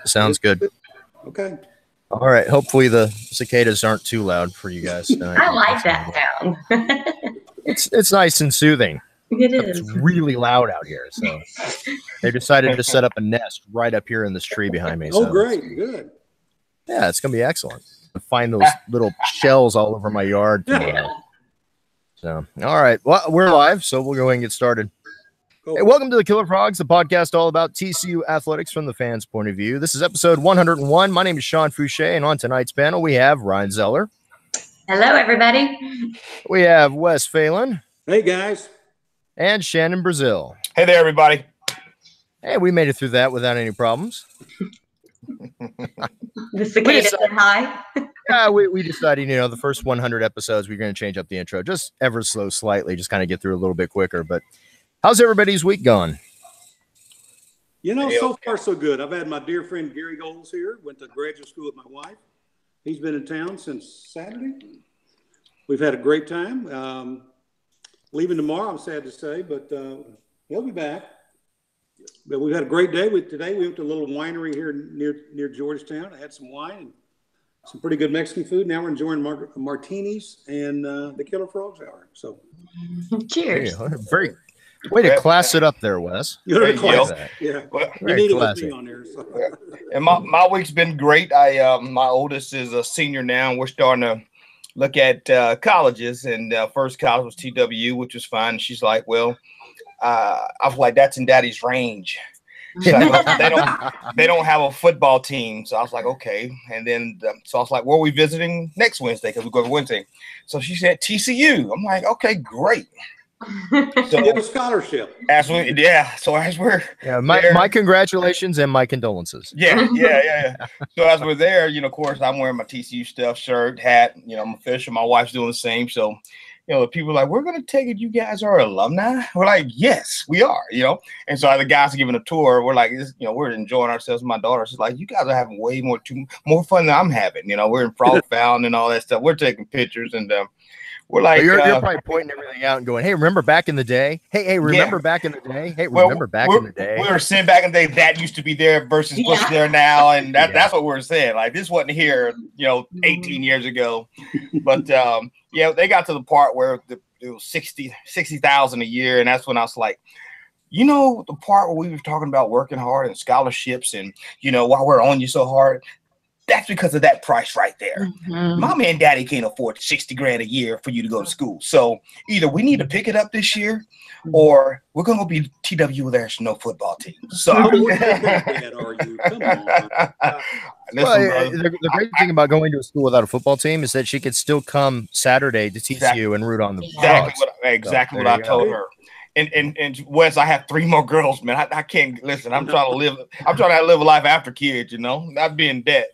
Sounds good. Okay. All right. Hopefully the cicadas aren't too loud for you guys tonight. I like that sound. It's nice and soothing. It It's is. really loud out here, so they decided to set up a nest right up here in this tree behind me. Oh, So great. Good. yeah, it's gonna be excellent to find those little shells all over my yard tomorrow. So, all right. Well, we're live, so we'll go ahead and get started. Cool. Hey, welcome to the Killer Frogs, the podcast all about TCU athletics from the fans' point of view. This is episode 101. My name is Sean Fouché, and on tonight's panel, we have Ryan Zeller. Hello, everybody. We have Wes Phelan. Hey, guys. And Shannon Brazil. Hey there, everybody. Hey, we made it through that without any problems. The cicada said hi. Yeah, we decided, the first 100 episodes, we're going to change up the intro just ever so slightly, just kind of get through a little bit quicker. But how's everybody's week going? So far so good. I've had my dear friend Gary Goals here. Went to graduate school with my wife. He's been in town since Saturday. We've had a great time. Leaving tomorrow, I'm sad to say, but he'll be back. But we've had a great day. Today we went to a little winery here near Georgetown. I had some wine and some pretty good Mexican food. Now we're enjoying martinis and the KillerFrogs hour. So, cheers. Hey, very way to class it up there, Wes. Yeah. Well, you need it with me on there. So. And my week's been great. My oldest is a senior now, and we're starting to look at colleges. And first college was TW, which was fine. She's like, well, I was like, that's in Daddy's range. Like, they don't have a football team. So I was like, okay. And then so I was like, where are we visiting next Wednesday? Because we go to Wednesday. So she said TCU. I'm like, okay, great. So get a scholarship. Absolutely, yeah. So as we're my congratulations and my condolences. Yeah. So as we're there, of course, I'm wearing my TCU stuff, shirt, hat. I'm official. My wife's doing the same. So, people are like, we're gonna take it. You guys are alumni. We're like, yes, we are. And so the guys are giving a tour. We're like, we're enjoying ourselves. My daughter's like, you guys are having way more fun than I'm having. We're in Frog Fountain and all that stuff. We're taking pictures and. We're like, you're probably pointing everything out and going, hey, remember back in the day? Hey, remember back in the day? Hey, remember back in the day? We were saying back in the day that used to be there versus what's there now. And that's what we're saying. Like, this wasn't here, 18 years ago. But, they got to the part where it was 60,000 a year. And that's when I was like, the part where we were talking about working hard and scholarships and, why we're on you so hard. That's because of that price right there. Mm-hmm. Mama and daddy can't afford $60,000 a year for you to go to school. So either we need to pick it up this year or we're going to be TW where there's no football team. So are you? Come on. The great thing about going to a school without a football team is that she could still come Saturday to TCU and root on the Frogs. Exactly what I told her. And Wes, I have 3 more girls, man. I can't listen. I'm trying to live a life after kids, not be in debt.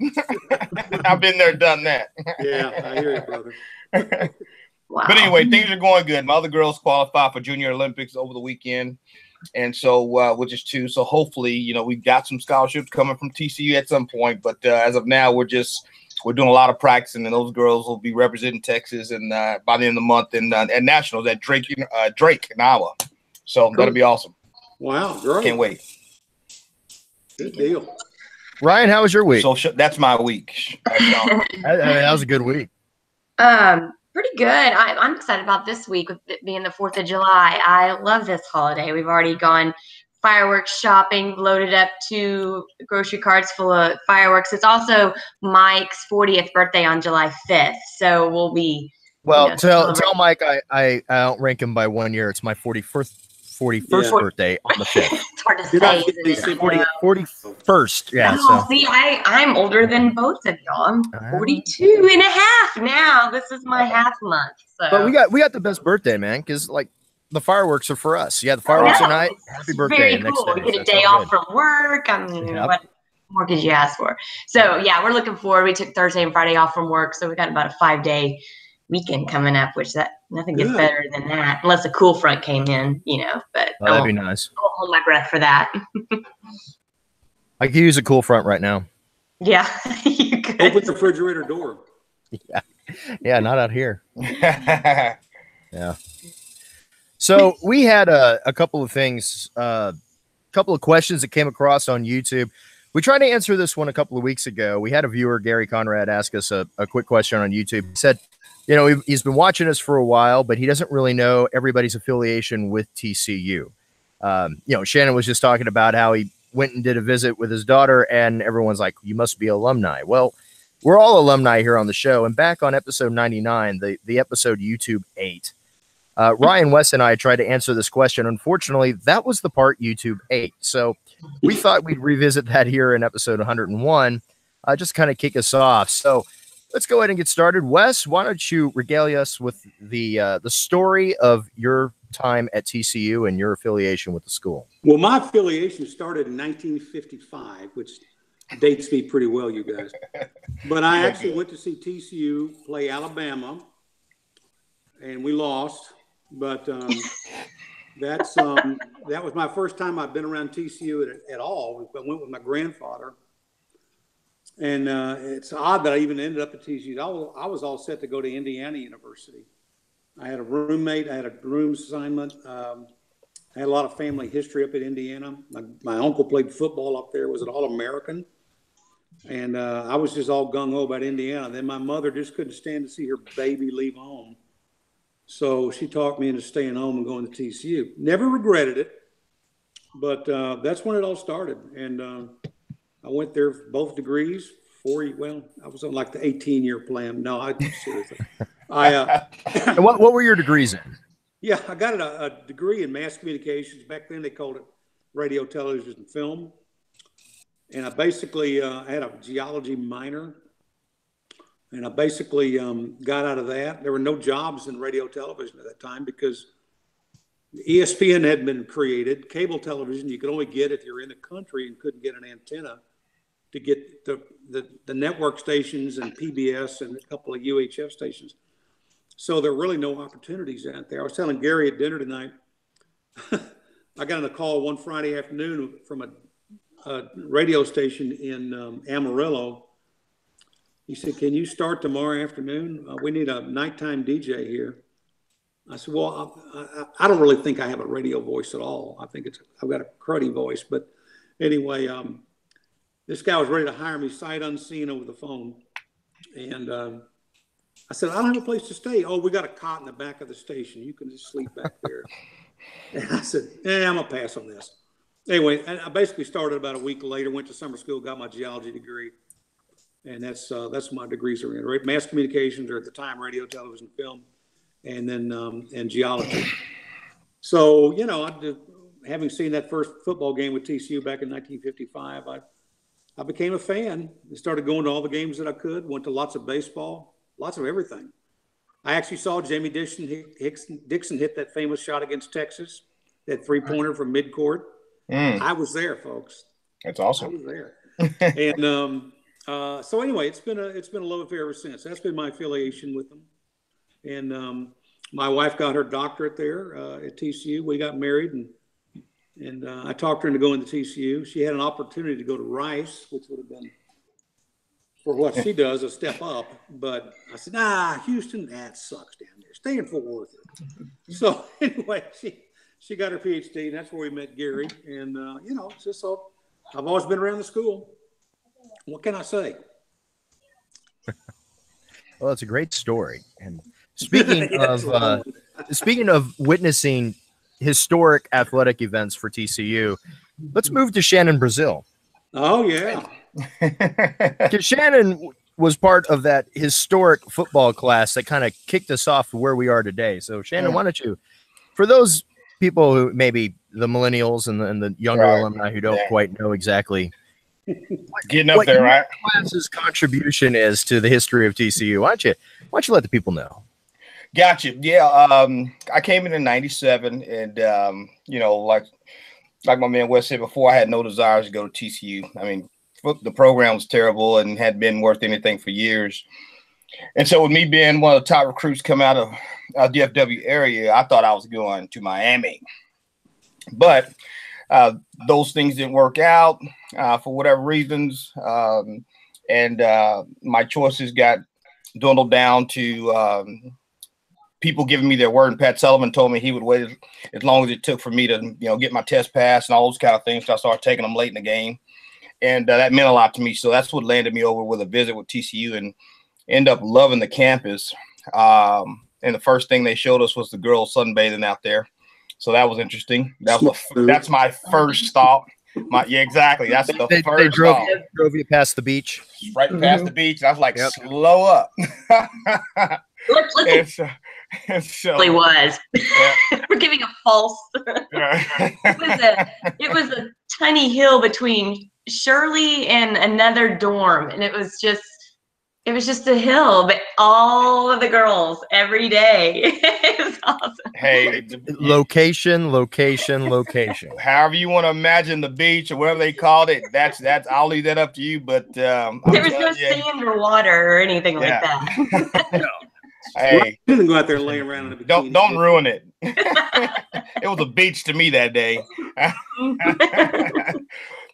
I've been there, done that. Yeah, I hear you, brother. Wow. But anyway, things are going good. My other girls qualified for Junior Olympics over the weekend. And so, which is 2. So hopefully, we got some scholarships coming from TCU at some point. But as of now, we're doing a lot of practicing, and those girls will be representing Texas and by the end of the month and nationals at Drake in Iowa. So that'll be awesome. Wow, great! Can't wait. Good deal. Ryan, how was your week? So that's my week. That was a good week. Pretty good. I'm excited about this week with it being the 4th of July. I love this holiday. We've already gone fireworks shopping, loaded up 2 grocery carts full of fireworks. It's also Mike's 40th birthday on July 5th. So we'll be tell Mike I outrank him by 1 year. It's my 41st birthday on the 5th. It's hard to say. 41st. Yeah. So. See, I'm older than both of y'all. I'm 42 and a half now. This is my half month. So. But we got the best birthday, man, because the fireworks are for us. Yeah, the fireworks tonight. Happy birthday. Very cool. We get a day off from work. I mean, what more could you ask for? So, yeah, we're looking forward. We took Thursday and Friday off from work, so we got about a 5-day weekend coming up, which nothing gets better than that, unless a cool front came in, But that'd be nice. I'll hold my breath for that. I could use a cool front right now. Yeah, you could. Open the refrigerator door. Yeah, not out here. Yeah. So we had a couple of things, a couple of questions that came across on YouTube. We tried to answer this one a couple of weeks ago. We had a viewer, Gary Conrad, ask us a quick question on YouTube. He said, you know, he's been watching us for a while, but he doesn't really know everybody's affiliation with TCU. You know, Shannon was just talking about how he went and did a visit with his daughter, and everyone's like, you must be alumni. Well, we're all alumni here on the show. And back on episode 99, the episode YouTube 8, Ryan West and I tried to answer this question. Unfortunately, that was the part YouTube 8. So we thought we'd revisit that here in episode 101, just kind of kick us off. So let's go ahead and get started. Wes, why don't you regale us with the story of your time at TCU and your affiliation with the school? Well, my affiliation started in 1955, which dates me pretty well, you guys. But I actually went to see TCU play Alabama, and we lost. But that was my first time I've been around TCU at all. I went with my grandfather. And it's odd that I even ended up at TCU. I was all set to go to Indiana University. I had a roommate. I had a room assignment. I had a lot of family history up at Indiana. My uncle played football up there, was an All-American. And I was just all gung-ho about Indiana. Then my mother just couldn't stand to see her baby leave home. So she talked me into staying home and going to TCU. Never regretted it, but that's when it all started. And I went there for both degrees. I was on like the 18-year plan. No, seriously. And what were your degrees in? Yeah, I got a degree in mass communications. Back then they called it radio, television, and film. And I basically I had a geology minor. And I basically got out of that. There were no jobs in radio television at that time because ESPN had been created. Cable television you could only get if you're in the country and couldn't get an antenna to get the network stations and PBS and a couple of UHF stations. So there were really no opportunities out there. I was telling Gary at dinner tonight, I got on a call one Friday afternoon from a radio station in Amarillo. He said, can you start tomorrow afternoon? We need a nighttime DJ here. I said, well, I don't really think I have a radio voice at all. I think I've got a cruddy voice. But anyway, this guy was ready to hire me sight unseen over the phone. And I said, I don't have a place to stay. Oh, we got a cot in the back of the station. You can just sleep back there. And I said, I'm going to pass on this. Anyway, I basically started about a week later, went to summer school, got my geology degree. And that's my degrees are in, right? Mass communications, or at the time, radio, television, film, and then and geology. So, you know, having seen that first football game with TCU back in 1955, I became a fan and started going to all the games that I could, went to lots of baseball, lots of everything. I actually saw Jamie Dixon hit that famous shot against Texas, that three-pointer from midcourt. I was there, folks. That's awesome. I was there. And so anyway, it's been a love affair ever since. That's been my affiliation with them. And my wife got her doctorate there at TCU. We got married, and I talked her into going to TCU. She had an opportunity to go to Rice, which would have been, for what she does, a step up. But I said, nah, Houston, that sucks down there. Stay in Fort Worth. So anyway, she got her PhD, and that's where we met Gary. And you know, it's just so I've always been around the school. What can I say? Well, it's a great story. And speaking of witnessing historic athletic events for TCU, let's move to Shannon Brazil. Oh yeah, because Shannon was part of that historic football class that kind of kicked us off to where we are today. So Shannon, why don't you, for those people who maybe the millennials and the younger alumni who don't quite know exactly getting up there, right? Class's contribution is to the history of TCU. Why don't you let the people know? Gotcha. Yeah. I came in '97, and you know, like my man Wes said before, I had no desires to go to TCU. I mean, the program was terrible and had been worth anything for years. And so with me being one of the top recruits come out of DFW area, I thought I was going to Miami. But those things didn't work out for whatever reasons. And my choices got dwindled down to people giving me their word. And Pat Sullivan told me he would wait as long as it took for me to, you know, get my test passed and all those kind of things. So I started taking them late in the game. and that meant a lot to me. So that's what landed me over with a visit with TCU, and end up loving the campus. And the first thing they showed us was the girls sunbathing out there. So that was interesting. That's my first stop. Yeah, exactly. That's the first they drove stop. You past the beach. Right past the beach. And I was like, slow up. Really was. We're giving a false. It was a tiny hill between Shirley and another dorm, and it was just a hill, but all of the girls every day. It was awesome. Hey, location. However you want to imagine the beach or whatever they called it, that's I'll leave that up to you. But there was no sand or water or anything like that. No. Hey, you didn't go out there and lay around in a bikini. Don't ruin it. It was a beach to me that day.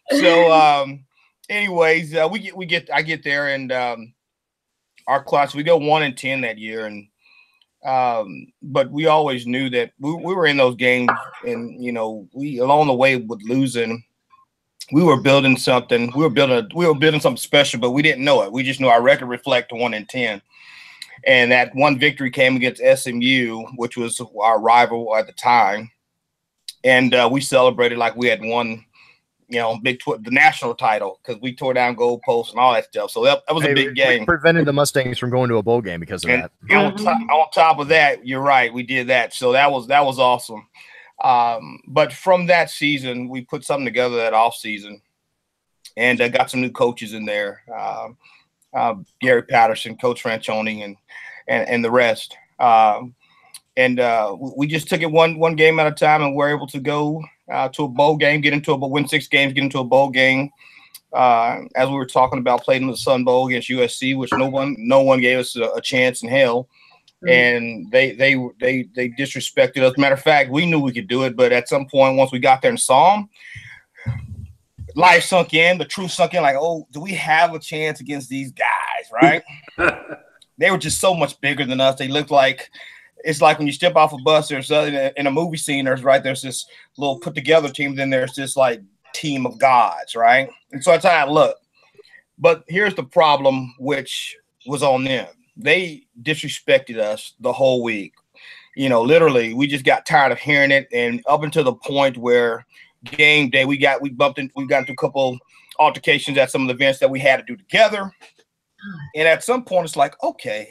So, anyways, I get there, and our class, we go 1-10 that year, and but we always knew that we were in those games, and we along the way with losing, we were building something. We were building something special, but we didn't know it. We just knew our record reflected 1-10. And that one victory came against SMU, which was our rival at the time. And we celebrated like we had won, the national title, because we tore down goalposts and all that stuff. So that was a big game. We prevented the Mustangs from going to a bowl game because of that. On top of that, you're right, we did that. So that was awesome. But from that season, we put something together that off season, and got some new coaches in there. Gary Patterson, Coach Franchione, and the rest. We just took it one game at a time, and we're able to go to a bowl game, win 6 games, get into a bowl game. As we were talking about, played in the Sun Bowl against USC, which no one gave us a chance in hell. And they disrespected us. Matter of fact, we knew we could do it, but at some point, once we got there and saw them, life sunk in, the truth sunk in, like, oh, do we have a chance against these guys, right? They were just so much bigger than us. They looked like, it's like when you step off a bus or something in a movie scene, there's this little put together team, then there's this like team of gods, right? And so that's how I look. But here's the problem, which was on them. They disrespected us the whole week. Literally, we just got tired of hearing it, and up until the point where game day, we got into a couple altercations at some of the events that we had to do together. And at some point, it's like, okay,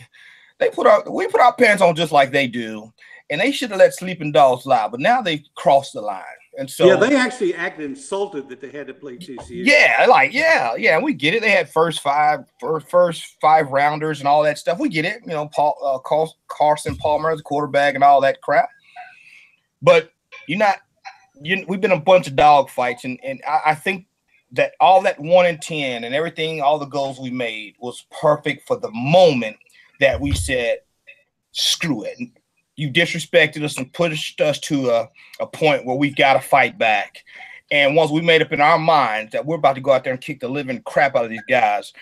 we put our pants on just like they do, and they should have let sleeping dogs lie. But now they crossed the line, and so they actually acted insulted that they had to play TCU. Yeah, we get it. They had first five rounders and all that stuff. We get it. Carson Palmer, the quarterback, and all that crap. But we've been a bunch of dog fights, and I think that all that 1-10 and everything, all the goals we made was perfect for the moment that we said, screw it. You disrespected us and pushed us to a point where we've got to fight back. And once we made up in our minds that we're about to go out there and kick the living crap out of these guys,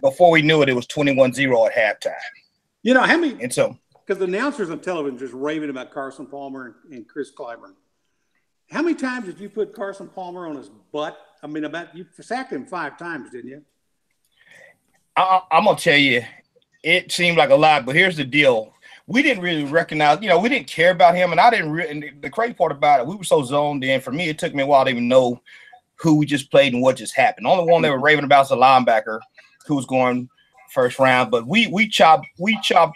before we knew it, it was 21-0 at halftime. How many? And so, because the announcers on television just raving about Carson Palmer and Chris Clyburn. How many times did you put Carson Palmer on his butt? I mean, you sacked him 5 times, didn't you? I'm going to tell you, it seemed like a lot, but here's the deal. We didn't really recognize, we didn't care about him, and and the crazy part about it, we were so zoned in. For me, it took me a while to even know who we just played and what just happened. The only one they were raving about is a linebacker who was going first round, but we chopped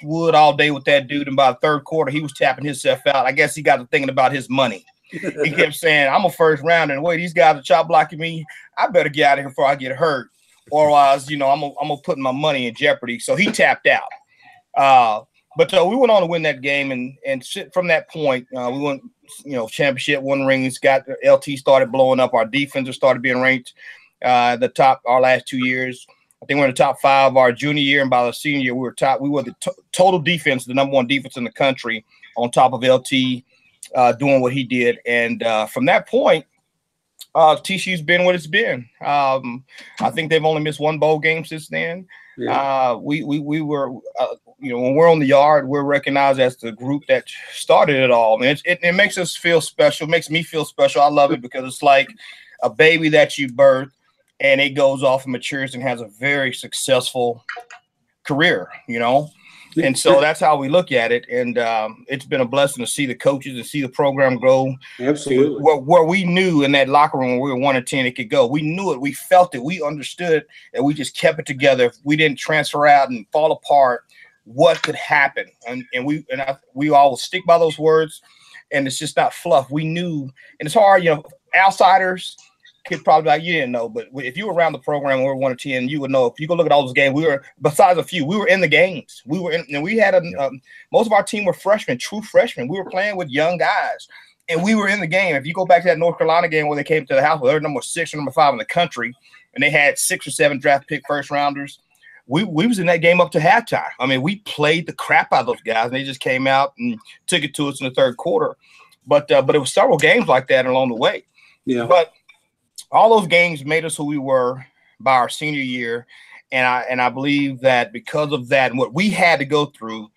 wood all day with that dude, and by the third quarter, he was tapping himself out. I guess he got to thinking about his money. He kept saying, I'm a first rounder, and the way these guys are chop blocking me, I better get out of here before I get hurt. Or otherwise, I'm gonna put my money in jeopardy. So he tapped out. But we went on to win that game, and from that point, we went, championship, won rings, got LT started blowing up. Our defenses started being ranked the top our last 2 years. I think we're in the top 5 our junior year, and by the senior year, we were top. We were the total defense, the number 1 defense in the country, on top of LT. Doing what he did, and from that point, TCU's been what it's been. I think they've only missed 1 bowl game since then. Yeah. We were, when we're on the yard, we're recognized as the group that started it all, and it makes us feel special. Makes me feel special. I love it because it's like a baby that you birth, and it goes off and matures and has a very successful career, you know. And so that's how we look at it. And it's been a blessing to see the coaches and see the program grow. Absolutely. Where we knew in that locker room when we were 1-10, it could go. We knew it. We felt it. We understood, and we just kept it together. If we didn't transfer out and fall apart, what could happen? And we all will stick by those words. And it's just not fluff. We knew, and it's hard, you know, outsiders could probably be like, you didn't know, but if you were around the program when we were 1-10, you would know. If you go look at all those games, we were, besides a few, we were in the games. We were in, and we had most of our team were freshmen, true freshmen. We were playing with young guys, and we were in the game. If you go back to that North Carolina game where they came to the house, they're number 6 or number 5 in the country, and they had 6 or 7 draft pick first rounders. We was in that game up to halftime. I mean, we played the crap out of those guys, and they just came out and took it to us in the third quarter. But it was several games like that along the way. Yeah. But all those games made us who we were by our senior year, and I believe that because of that and what we had to go through,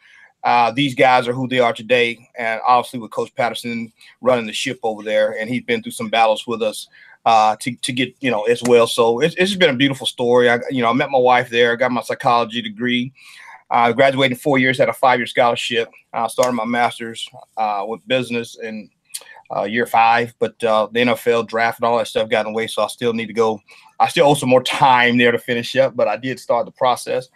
these guys are who they are today. And obviously with Coach Patterson running the ship over there, and he's been through some battles with us to get, you know, as well. So it's just been a beautiful story. I met my wife there. I got my psychology degree. I graduated in 4 years, had a 5-year scholarship. I started my master's with business in year 5, but the NFL draft and all that stuff got in the way, so I still need to go. I still owe some more time there to finish up, but I did start the process.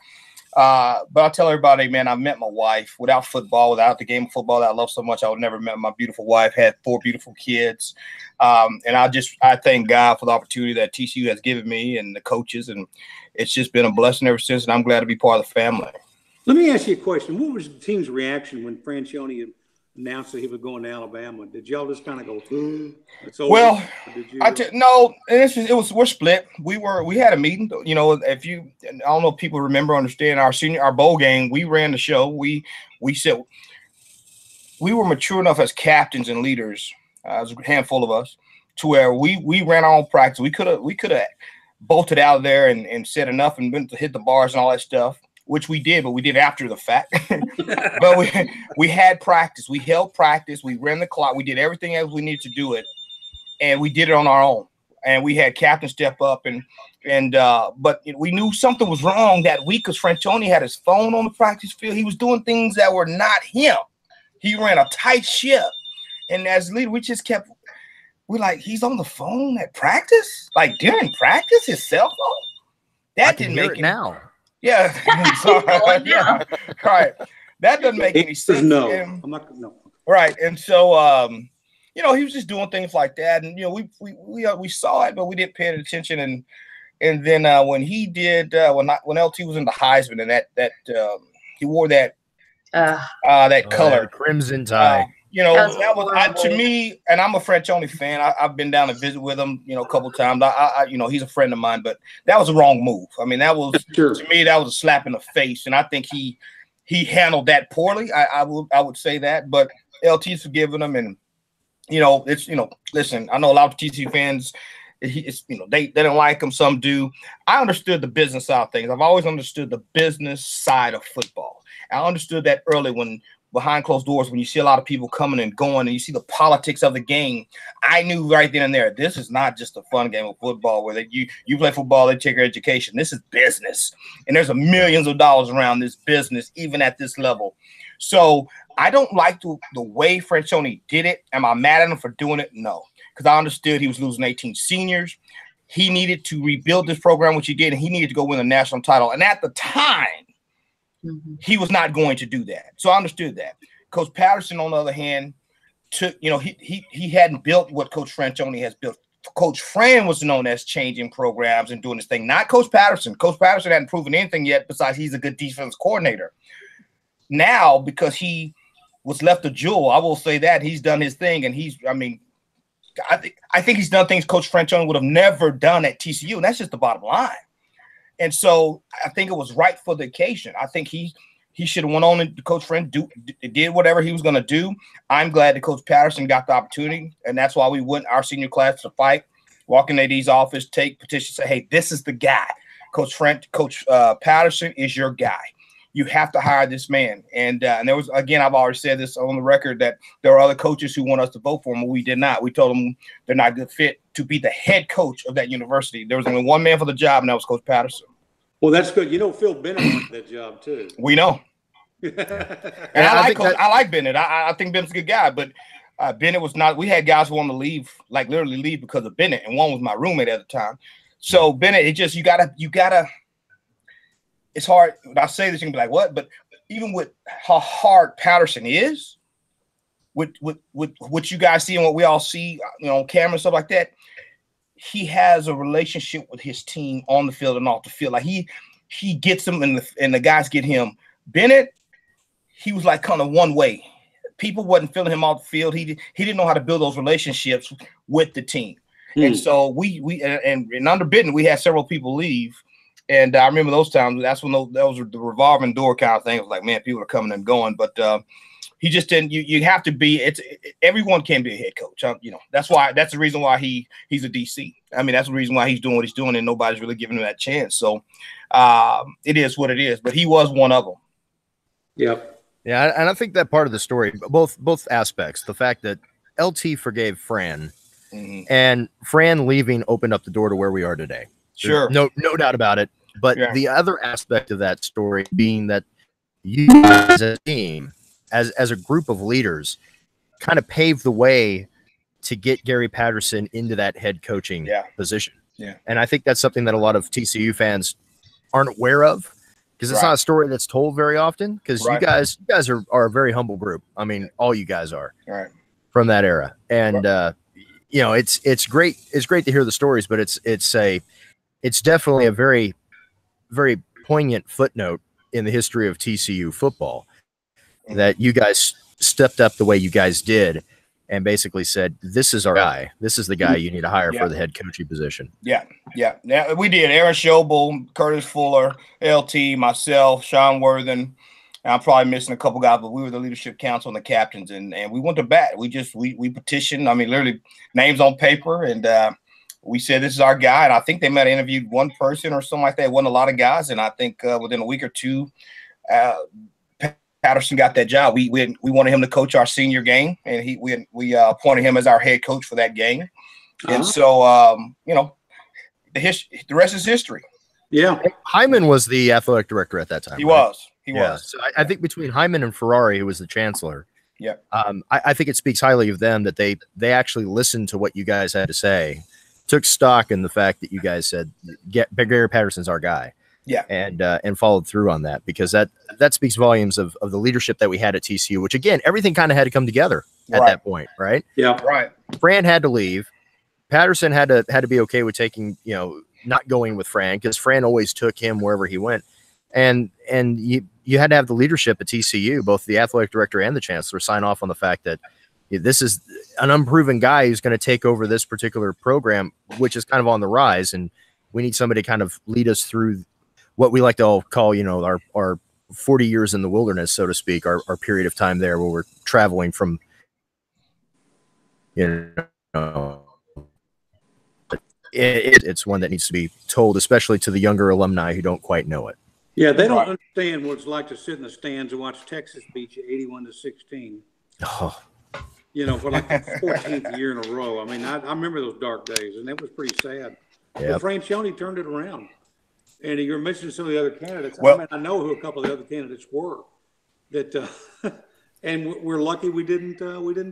But I'll tell everybody, man, I met my wife. Without football, without the game of football that I love so much, I would never met my beautiful wife, had 4 beautiful kids. And I thank God for the opportunity that TCU has given me and the coaches, and it's just been a blessing ever since, and I'm glad to be part of the family. Let me ask you a question. What was the team's reaction when Franchione announced that he was going to Alabama? Did y'all just kind of go, it's over? Well, no, we're split. We had a meeting. You know, I don't know if people remember, understand our bowl game. We ran the show. We said we were mature enough as captains and leaders. There's a handful of us to where we ran our own practice. We could have bolted out of there and said enough and went to hit the bars and all that stuff, which we did, but we did after the fact. But we had practice. We held practice. We ran the clock. We did everything as we needed to do it, and we did it on our own. And we had captains step up, but we knew something was wrong that week because Franchione had his phone on the practice field. He was doing things that were not him. He ran a tight ship, and as leader, we just kept. We're like, he's on the phone at practice, like during practice, his cell phone. That didn't make it now. Yeah. Yeah. Right. That doesn't make any sense. No. I'm not, no. Right. And so, he was just doing things like that. And, we saw it, but we didn't pay attention. And then when he did, when LT was in the Heisman and that he wore that color. Crimson tie. That was to me, and I'm a Franchione fan. I've been down to visit with him, a couple times. He's a friend of mine, but that was a wrong move. I mean, that was to me, that was a slap in the face, and I think he handled that poorly. I would say that, but LT's forgiven him, and listen, I know a lot of TCU fans. They don't like him. Some do. I understood the business side of things. I've always understood the business side of football. I understood that early when. Behind closed doors, when you see a lot of people coming and going and you see the politics of the game, I knew right then and there, this is not just a fun game of football where you play football, they take your education. This is business. And there's millions of dollars around this business, even at this level. So I don't like the way Franchione did it. Am I mad at him for doing it? No, because I understood he was losing 18 seniors. He needed to rebuild this program, which he did, and he needed to go win a national title. And at the time, he was not going to do that. So I understood that. Coach Patterson, on the other hand, took, he hadn't built what Coach Franchione has built. Coach Fran was known as changing programs and doing this thing, not Coach Patterson. Coach Patterson hadn't proven anything yet besides he's a good defense coordinator. Now, because he was left a jewel, I will say that he's done his thing, and I think he's done things Coach Franchione would have never done at TCU, and that's just the bottom line. And so I think it was right for the occasion. I think he should have went on and Coach Friend did whatever he was going to do. I'm glad that Coach Patterson got the opportunity, and that's why we went our senior class to fight, walk in AD's office, take petitions, say, hey, this is the guy. Coach Patterson is your guy. you have to hire this man. And there was, again, I've already said this on the record, that there are other coaches who want us to vote for him, but we did not. We told them they're not a good fit to be the head coach of that university. There was only one man for the job, and that was Coach Patterson. Well, that's good. You know, Phil Bennett wanted that job too. We know. And I like Bennett. I think Bennett's a good guy, but Bennett was not. We had guys who wanted to leave, like literally leave because of Bennett, and one was my roommate at the time. So Bennett, it just you gotta. It's hard. When I say this, you can be like, "What?" But even with how hard Patterson is, with what you guys see and what we all see, on camera and stuff like that, he has a relationship with his team on the field and off the field. Like he gets them, and the guys get him. Bennett, he was like kind of one way. People wasn't feeling him off the field. He didn't know how to build those relationships with the team. And so we under Bitten, we had several people leave. And I remember those times. That's when those were the revolving door kind of thing. It was like, man, people are coming and going. But he just didn't. You have to be. Everyone can be a head coach. That's the reason why he's a DC. I mean, that's the reason why he's doing what he's doing, and nobody's really giving him that chance. So it is what it is. But he was one of them. Yep. Yeah, and I think that part of the story, both aspects, the fact that LT forgave Fran, and Fran leaving opened up the door to where we are today. Sure. No doubt about it. But the other aspect of that story being that you as a team, as a group of leaders, kind of paved the way to get Gary Patterson into that head coaching position. Yeah. And I think that's something that a lot of TCU fans aren't aware of, because it's not a story that's told very often, because you guys are a very humble group. I mean, all you guys are from that era. And it's great. It's great to hear the stories, but it's definitely a very, very poignant footnote in the history of TCU football that you guys stepped up the way you guys did and basically said, this is our guy. This is the guy you need to hire for the head coaching position. Yeah, we did. Aaron Schobel, Curtis Fuller, LT, myself, Sean Worthen. I'm probably missing a couple guys, but we were the leadership council and the captains, and we went to bat. We petitioned. I mean, literally names on paper, and we said, this is our guy. And I think they might have interviewed one person or something like that. It wasn't a lot of guys. And I think within a week or two, Patterson got that job. We wanted him to coach our senior game, and we appointed him as our head coach for that game. And so, the rest is history. Yeah. Hyman was the athletic director at that time. He was. So I think between Hyman and Ferrari, who was the chancellor, I think it speaks highly of them that they actually listened to what you guys had to say, took stock in the fact that you guys said, Gary Patterson's our guy. Yeah. And followed through on that, because that speaks volumes of the leadership that we had at TCU, which again, everything kind of had to come together at that point. Right. Yeah. Right. Fran had to leave. Patterson had to be okay with taking, not going with Fran, because Fran always took him wherever he went. And you had to have the leadership at TCU, both the athletic director and the chancellor, sign off on the fact that this is an unproven guy who's going to take over this particular program, which is kind of on the rise. And we need somebody to kind of lead us through what we like to all call, our 40 years in the wilderness, so to speak, our period of time there where we're traveling from, it's one that needs to be told, especially to the younger alumni who don't quite know it. Yeah, they don't understand what it's like to sit in the stands and watch Texas beat you 81-16. Oh. For like the 14th year in a row. I mean, I remember those dark days, and it was pretty sad. Yep. But Franchione turned it around. And you're mentioning some of the other candidates. Well, I know who a couple of the other candidates were. And we're lucky we didn't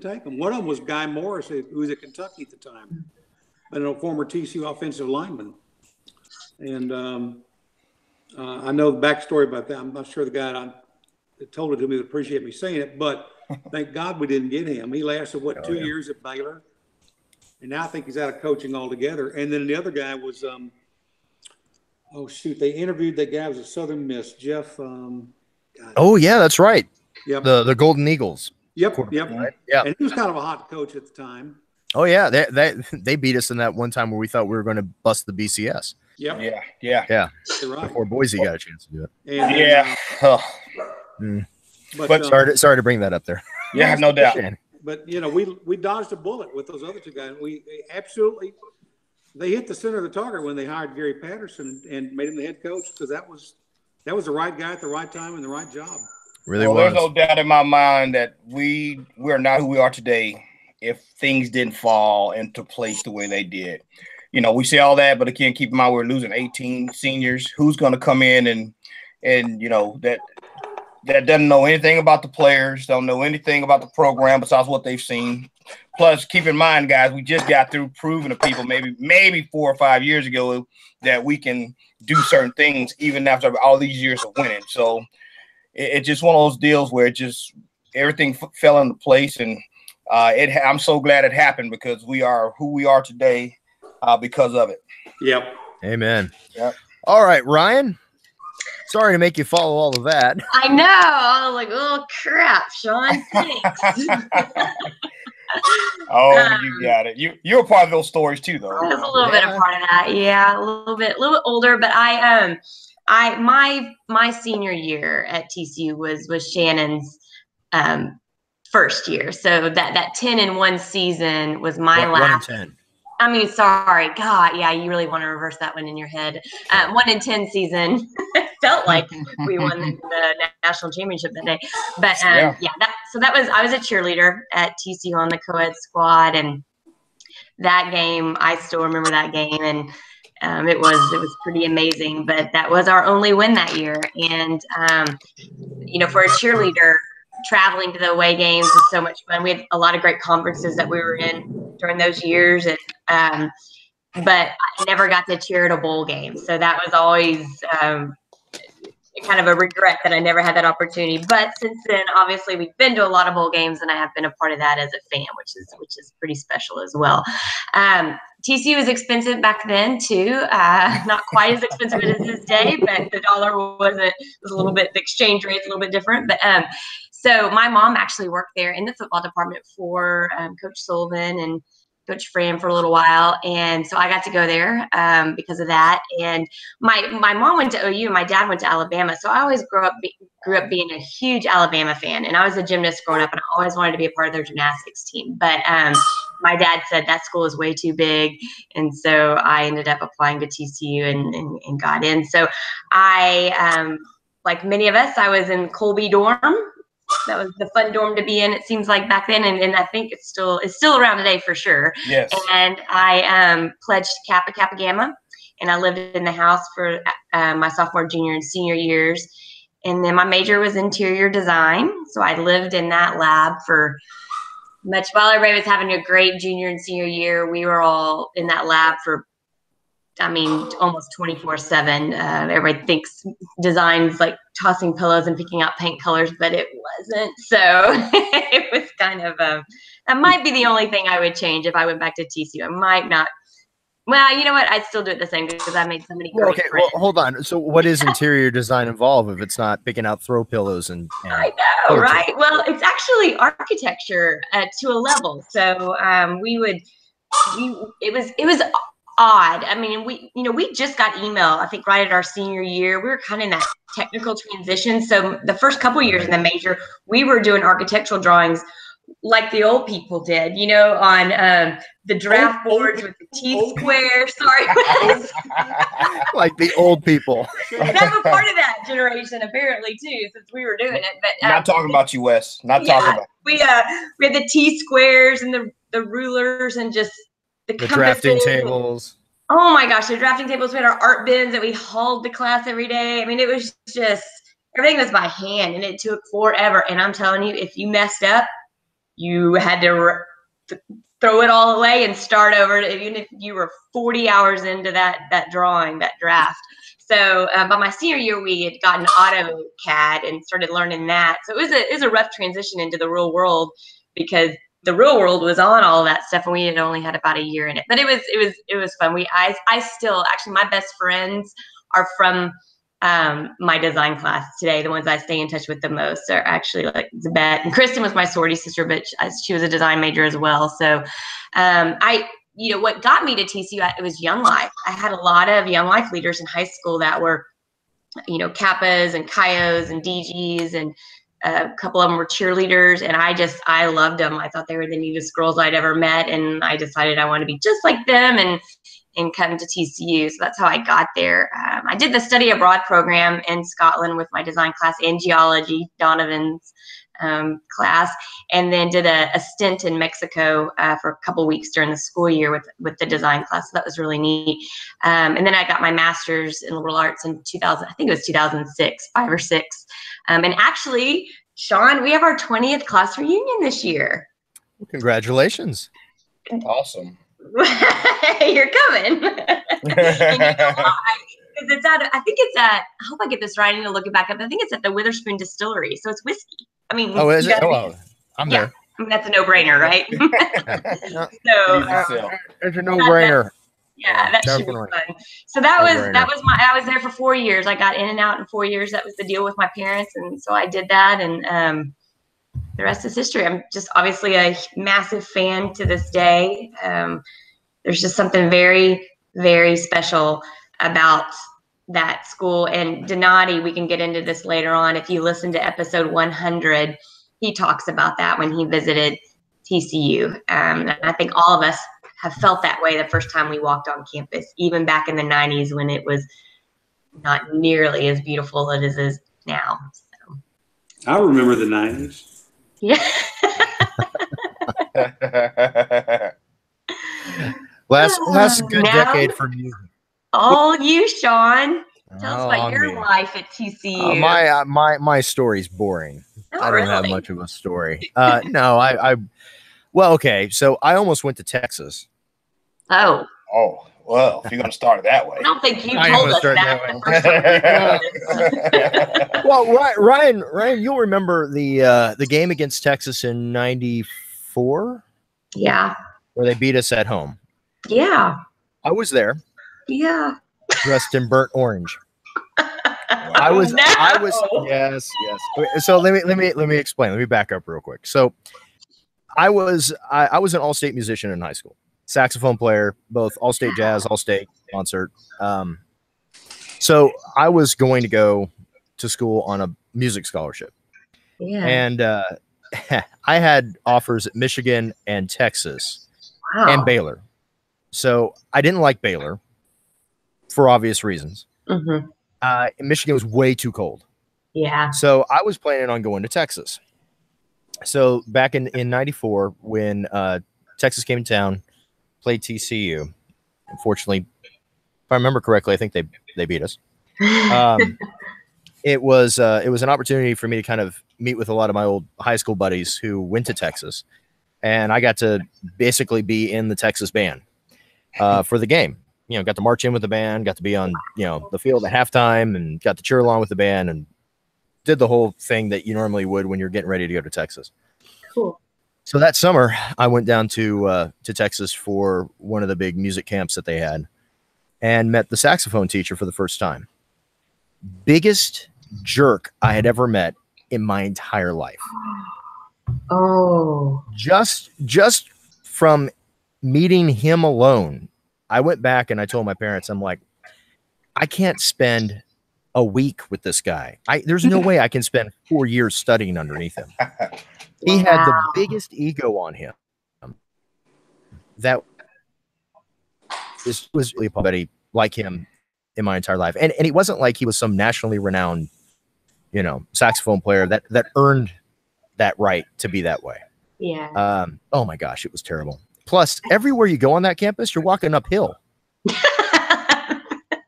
take them. One of them was Guy Morris, who was at Kentucky at the time, former TCU offensive lineman. And I know the backstory about that. I'm not sure the guy that told it to me would appreciate me saying it, but thank God we didn't get him. He lasted 2 years at Baylor, and now I think he's out of coaching altogether. And then the other guy was, they interviewed that guy who was a Southern Miss, Jeff. Oh yeah, that's right. Yep. The Golden Eagles. Yep. Right? Yeah. And he was kind of a hot coach at the time. Oh yeah, they beat us in that one time where we thought we were going to bust the BCS. Yep. Yeah. You're right. Before Boise got a chance to do it. And, but sorry to bring that up there. Yeah, no doubt. But we dodged a bullet with those other two guys. They hit the center of the target when they hired Gary Patterson and made him the head coach, because that was that was the right guy at the right time and the right job. Really well, was. there's no doubt in my mind that we're not who we are today if things didn't fall into place the way they did. You know, we say all that, but again, keep in mind we're losing 18 seniors. Who's going to come in and you know that doesn't know anything about the players, don't know anything about the program besides what they've seen. Plus, keep in mind, guys, we just got through proving to people maybe 4 or 5 years ago that we can do certain things even after all these years of winning. So it's just one of those deals where it just everything fell into place, and I'm so glad it happened because we are who we are today because of it. Yep. Amen. Yep. All right, Ryan. Sorry to make you follow all of that. I know. I was like, oh crap, Sean. Thanks. Oh, you got it. You're a part of those stories too, though. I was a little bit a part of that. Yeah, a little bit older, but my senior year at TCU was Shannon's first year. So that 10-1 season was my last. 1-10. I mean, sorry, God, yeah, you really want to reverse that one in your head. 1-10 season felt like we won the national championship that day. But I was a cheerleader at TCU on the co-ed squad, and that game, I still remember that game, and it was pretty amazing. But that was our only win that year, and you know, for a cheerleader, traveling to the away games was so much fun. We had a lot of great conferences that we were in during those years, and but I never got to cheer at a bowl game, so that was always kind of a regret that I never had that opportunity. But since then, obviously, we've been to a lot of bowl games, and I have been a part of that as a fan, which is pretty special as well. TCU was expensive back then too, not quite as expensive as it is today, but the dollar was a little bit, the exchange rate's a little bit different. But so my mom actually worked there in the football department for Coach Sullivan and Coach Fran for a little while, and so I got to go there because of that. And my mom went to OU, and my dad went to Alabama, so I always grew up being a huge Alabama fan. And I was a gymnast growing up, and I always wanted to be a part of their gymnastics team. But my dad said that school is way too big, and so I ended up applying to TCU and got in. So I, like many of us, I was in Colby dorm. That was the fun dorm to be in, it seems like back then, and I think it's still around today for sure. Yes. And I pledged Kappa Gamma, and I lived in the house for my sophomore, junior, and senior years. And then my major was interior design, so I lived in that lab for much while everybody was having a great junior and senior year. We were all in that lab for, I mean, almost 24/7. Everybody thinks design's like tossing pillows and picking out paint colors, but it wasn't. So it was kind of that might be the only thing I would change if I went back to TCU. I might not. Well, you know what? I'd still do it the same because I made so many great friends. Well, hold on. So what does interior design involve if it's not picking out throw pillows and I know, right? Well, it's actually architecture to a level. So it was odd. I mean, we just got email, I think right at our senior year. We were kind of in that technical transition. So the first couple years in the major, we were doing architectural drawings like the old people did, you know, on the draft boards with the T-square. Sorry. Like the old people. And I'm a part of that generation apparently too, since we were doing it. But not talking about you, Wes. Not talking about. We had the T-squares and the rulers and just the drafting tables. Oh my gosh, the drafting tables. We had our art bins that we hauled to class every day. I mean, it was just, everything was by hand, and it took forever. And I'm telling you, if you messed up, you had to throw it all away and start over, even if you were 40 hours into that drawing, that draft. So by my senior year, we had gotten AutoCAD and started learning that. So it was a rough transition into the real world because the real world was on all that stuff, and we had only had about a year in it. But it was fun. I still, actually, my best friends are from my design class today. The ones I stay in touch with the most are actually like Zabette, and Kristen was my sorority sister, but she was a design major as well. So what got me to TCU, it was Young Life. I had a lot of Young Life leaders in high school that were, Kappas and Chios and DGs, and a couple of them were cheerleaders, and I loved them. I thought they were the neatest girls I'd ever met, and I decided I wanted to be just like them and and come to TCU. So that's how I got there. I did the study abroad program in Scotland with my design class and geology, Donovan's class, and then did a stint in Mexico for a couple weeks during the school year with the design class. So that was really neat. And then I got my master's in liberal arts in 2000. I think it was 2006, 5 or 6. And actually, Sean, we have our 20th class reunion this year. Congratulations. Awesome. You're coming. And you know why? Because it's at, I think it's at, I hope I get this right. I need to look it back up. I think it's at the Witherspoon Distillery. So it's whiskey. I mean, oh, is it? Oh, I'm there. I mean, that's a no-brainer, right? So it's a no-brainer. Yeah, that should be fun. So I was there for 4 years. I got in and out in 4 years. That was the deal with my parents. And so I did that. And the rest is history. I'm just obviously a massive fan to this day. There's just something very, very special about that school. And Donati, we can get into this later on. If you listen to episode 100, he talks about that when he visited TCU. And I think all of us have felt that way the first time we walked on campus, even back in the 90s when it was not nearly as beautiful as it is now. So. I remember the 90s. Yeah. last good decade for music. All you, Sean. Tell us about your life at TCU. My story's boring. Oh, I don't have much of a story. No, well, okay. So I almost went to Texas. Oh. Oh, well, if you're going to start it that way. I don't think you told us that. Well, Ryan, you'll remember the game against Texas in '94. Yeah. Where they beat us at home. Yeah. I was there. Yeah. Dressed in burnt orange. No. I was yes. So let me explain. Let me back up real quick. So I was an all-state musician in high school. Saxophone player, both all-state jazz, all-state concert. So I was going to go to school on a music scholarship. Yeah. And I had offers at Michigan and Texas. Wow. And Baylor. So I didn't like Baylor for obvious reasons. Mm-hmm. Michigan was way too cold. Yeah. So I was planning on going to Texas. So back in 94, when Texas came to town, played TCU. Unfortunately, if I remember correctly, I think they beat us. It was an opportunity for me to kind of meet with a lot of my old high school buddies who went to Texas, and I got to basically be in the Texas band for the game. You know, got to march in with the band, got to be on the field at halftime, and got to cheer along with the band, and did the whole thing that you normally would when you're getting ready to go to Texas. Cool. So that summer, I went down to Texas for one of the big music camps that they had, and met the saxophone teacher for the first time. Biggest jerk I had ever met in my entire life. Oh. Just from meeting him alone, I went back and I told my parents, I'm like, I can't spend a week with this guy. There's no way I can spend 4 years studying underneath him. He had the biggest ego on him. That was really anybody like him in my entire life. And he wasn't like he was some nationally renowned, saxophone player that earned that right to be that way. Yeah. Oh my gosh, it was terrible. Plus, everywhere you go on that campus, you're walking uphill.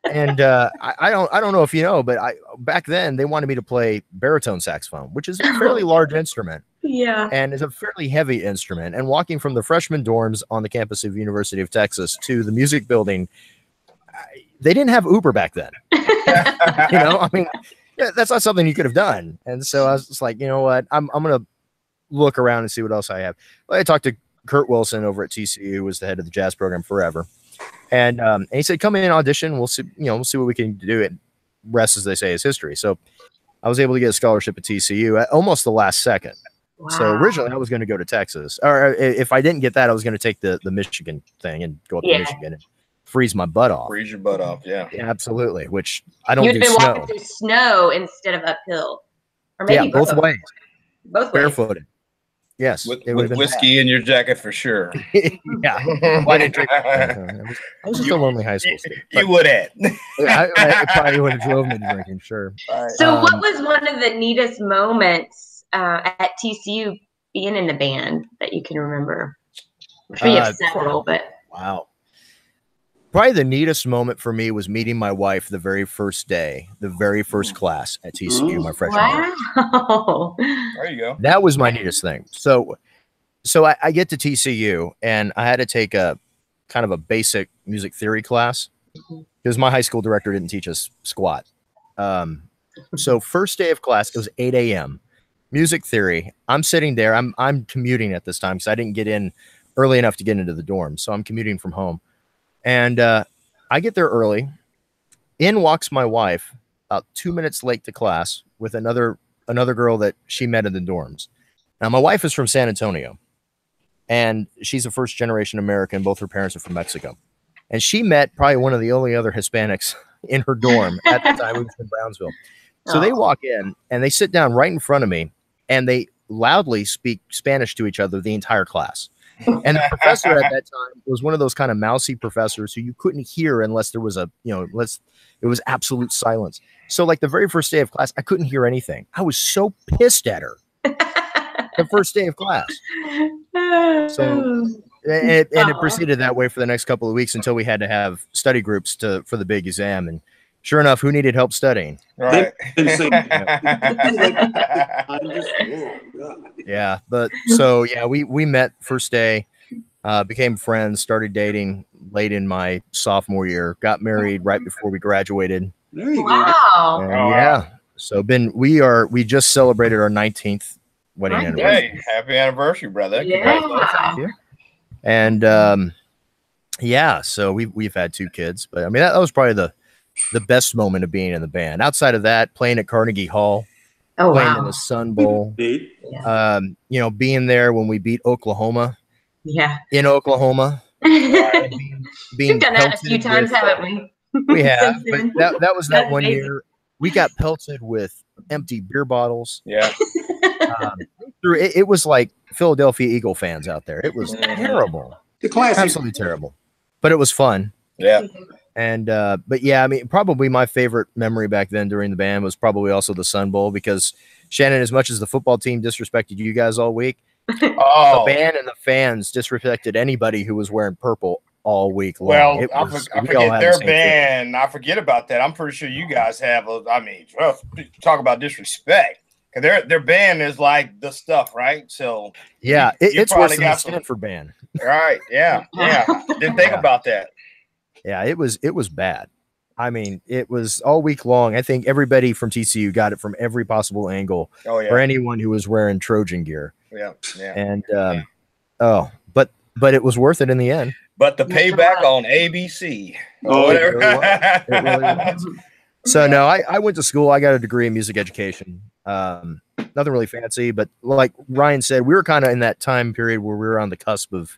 And I don't know if you know, but back then they wanted me to play baritone saxophone, which is a fairly large instrument. Yeah. And is a fairly heavy instrument. And walking from the freshman dorms on the campus of University of Texas to the music building, they didn't have Uber back then. I mean, that's not something you could have done. And so I was just like, you know what? I'm going to look around and see what else I have. Well, I talked to Kurt Wilson over at TCU, who was the head of the jazz program forever. And he said, come in and audition. We'll see, we'll see what we can do. It rest, as they say, is history. So I was able to get a scholarship at TCU at almost the last second. Wow. So originally I was going to go to Texas, or if I didn't get that, I was going to take the Michigan thing and go up to Michigan and freeze my butt off. Freeze your butt off. Yeah, absolutely. Which I don't do. You'd been snow. walking through snow instead of uphill, or maybe both ways. Both ways. Barefooted. Yes, with it would have been whiskey in your jacket for sure. Yeah, well, I didn't drink. I was just a lonely high school student. You would have. I probably would have drove me to drinking. Sure. So, what was one of the neatest moments at TCU being in the band that you can remember? I'm sure you have several, but wow. Probably the neatest moment for me was meeting my wife the very first day, the very first class at TCU, my freshman year. Wow. There you go. That was my neatest thing. So I get to TCU and I had to take a kind of a basic music theory class because my high school director didn't teach us squat. So first day of class, it was 8 a.m. Music theory. I'm sitting there. I'm commuting at this time because I didn't get in early enough to get into the dorm. So I'm commuting from home. And I get there early. In walks my wife about 2 minutes late to class with another girl that she met in the dorms. Now, my wife is from San Antonio, and she's a first-generation American. Both her parents are from Mexico. And she met probably one of the only other Hispanics in her dorm at the time. We was in Brownsville. So they walk in, and they sit down right in front of me, and they loudly speak Spanish to each other the entire class. And the professor at that time was one of those kind of mousy professors who you couldn't hear unless there was it was absolute silence. So like the very first day of class, I couldn't hear anything. I was so pissed at her the first day of class. So it proceeded that way for the next couple of weeks until we had to have study groups for the big exam. And sure enough, who needed help studying? Right. Yeah, but so yeah, we met first day, became friends, started dating late in my sophomore year, got married right before we graduated. There you wow. And yeah, so we just celebrated our 19th wedding anniversary. Hey, happy anniversary, brother! Yeah. And yeah, so we've had 2 kids, but I mean that was probably the best moment of being in the band. Outside of that, playing at Carnegie Hall. Playing in the Sun Bowl, being there when we beat Oklahoma. Yeah, in Oklahoma. We've done that a few times, haven't we? We have. But that was that one year. We got pelted with empty beer bottles. Yeah. It was like Philadelphia Eagle fans out there. It was terrible. The classic. Absolutely terrible. But it was fun. Yeah. And but yeah, I mean, probably my favorite memory back then during the band was probably also the Sun Bowl because Shannon, as much as the football team disrespected you guys all week, the band and the fans disrespected anybody who was wearing purple all week long. Well, I forget their band. I forget about that. I'm pretty sure you guys have. Talk about disrespect. Their band is like the stuff, right? So yeah, it's worse than the Stanford band. Right? Yeah, yeah. Didn't think about that. Yeah, it was bad. I mean, it was all week long. I think everybody from TCU got it from every possible angle for anyone who was wearing Trojan gear. Yeah, yeah. And but it was worth it in the end. But the payback on ABC. It really was. So no, I went to school. I got a degree in music education. Nothing really fancy, but like Ryan said, we were kind of in that time period where we were on the cusp of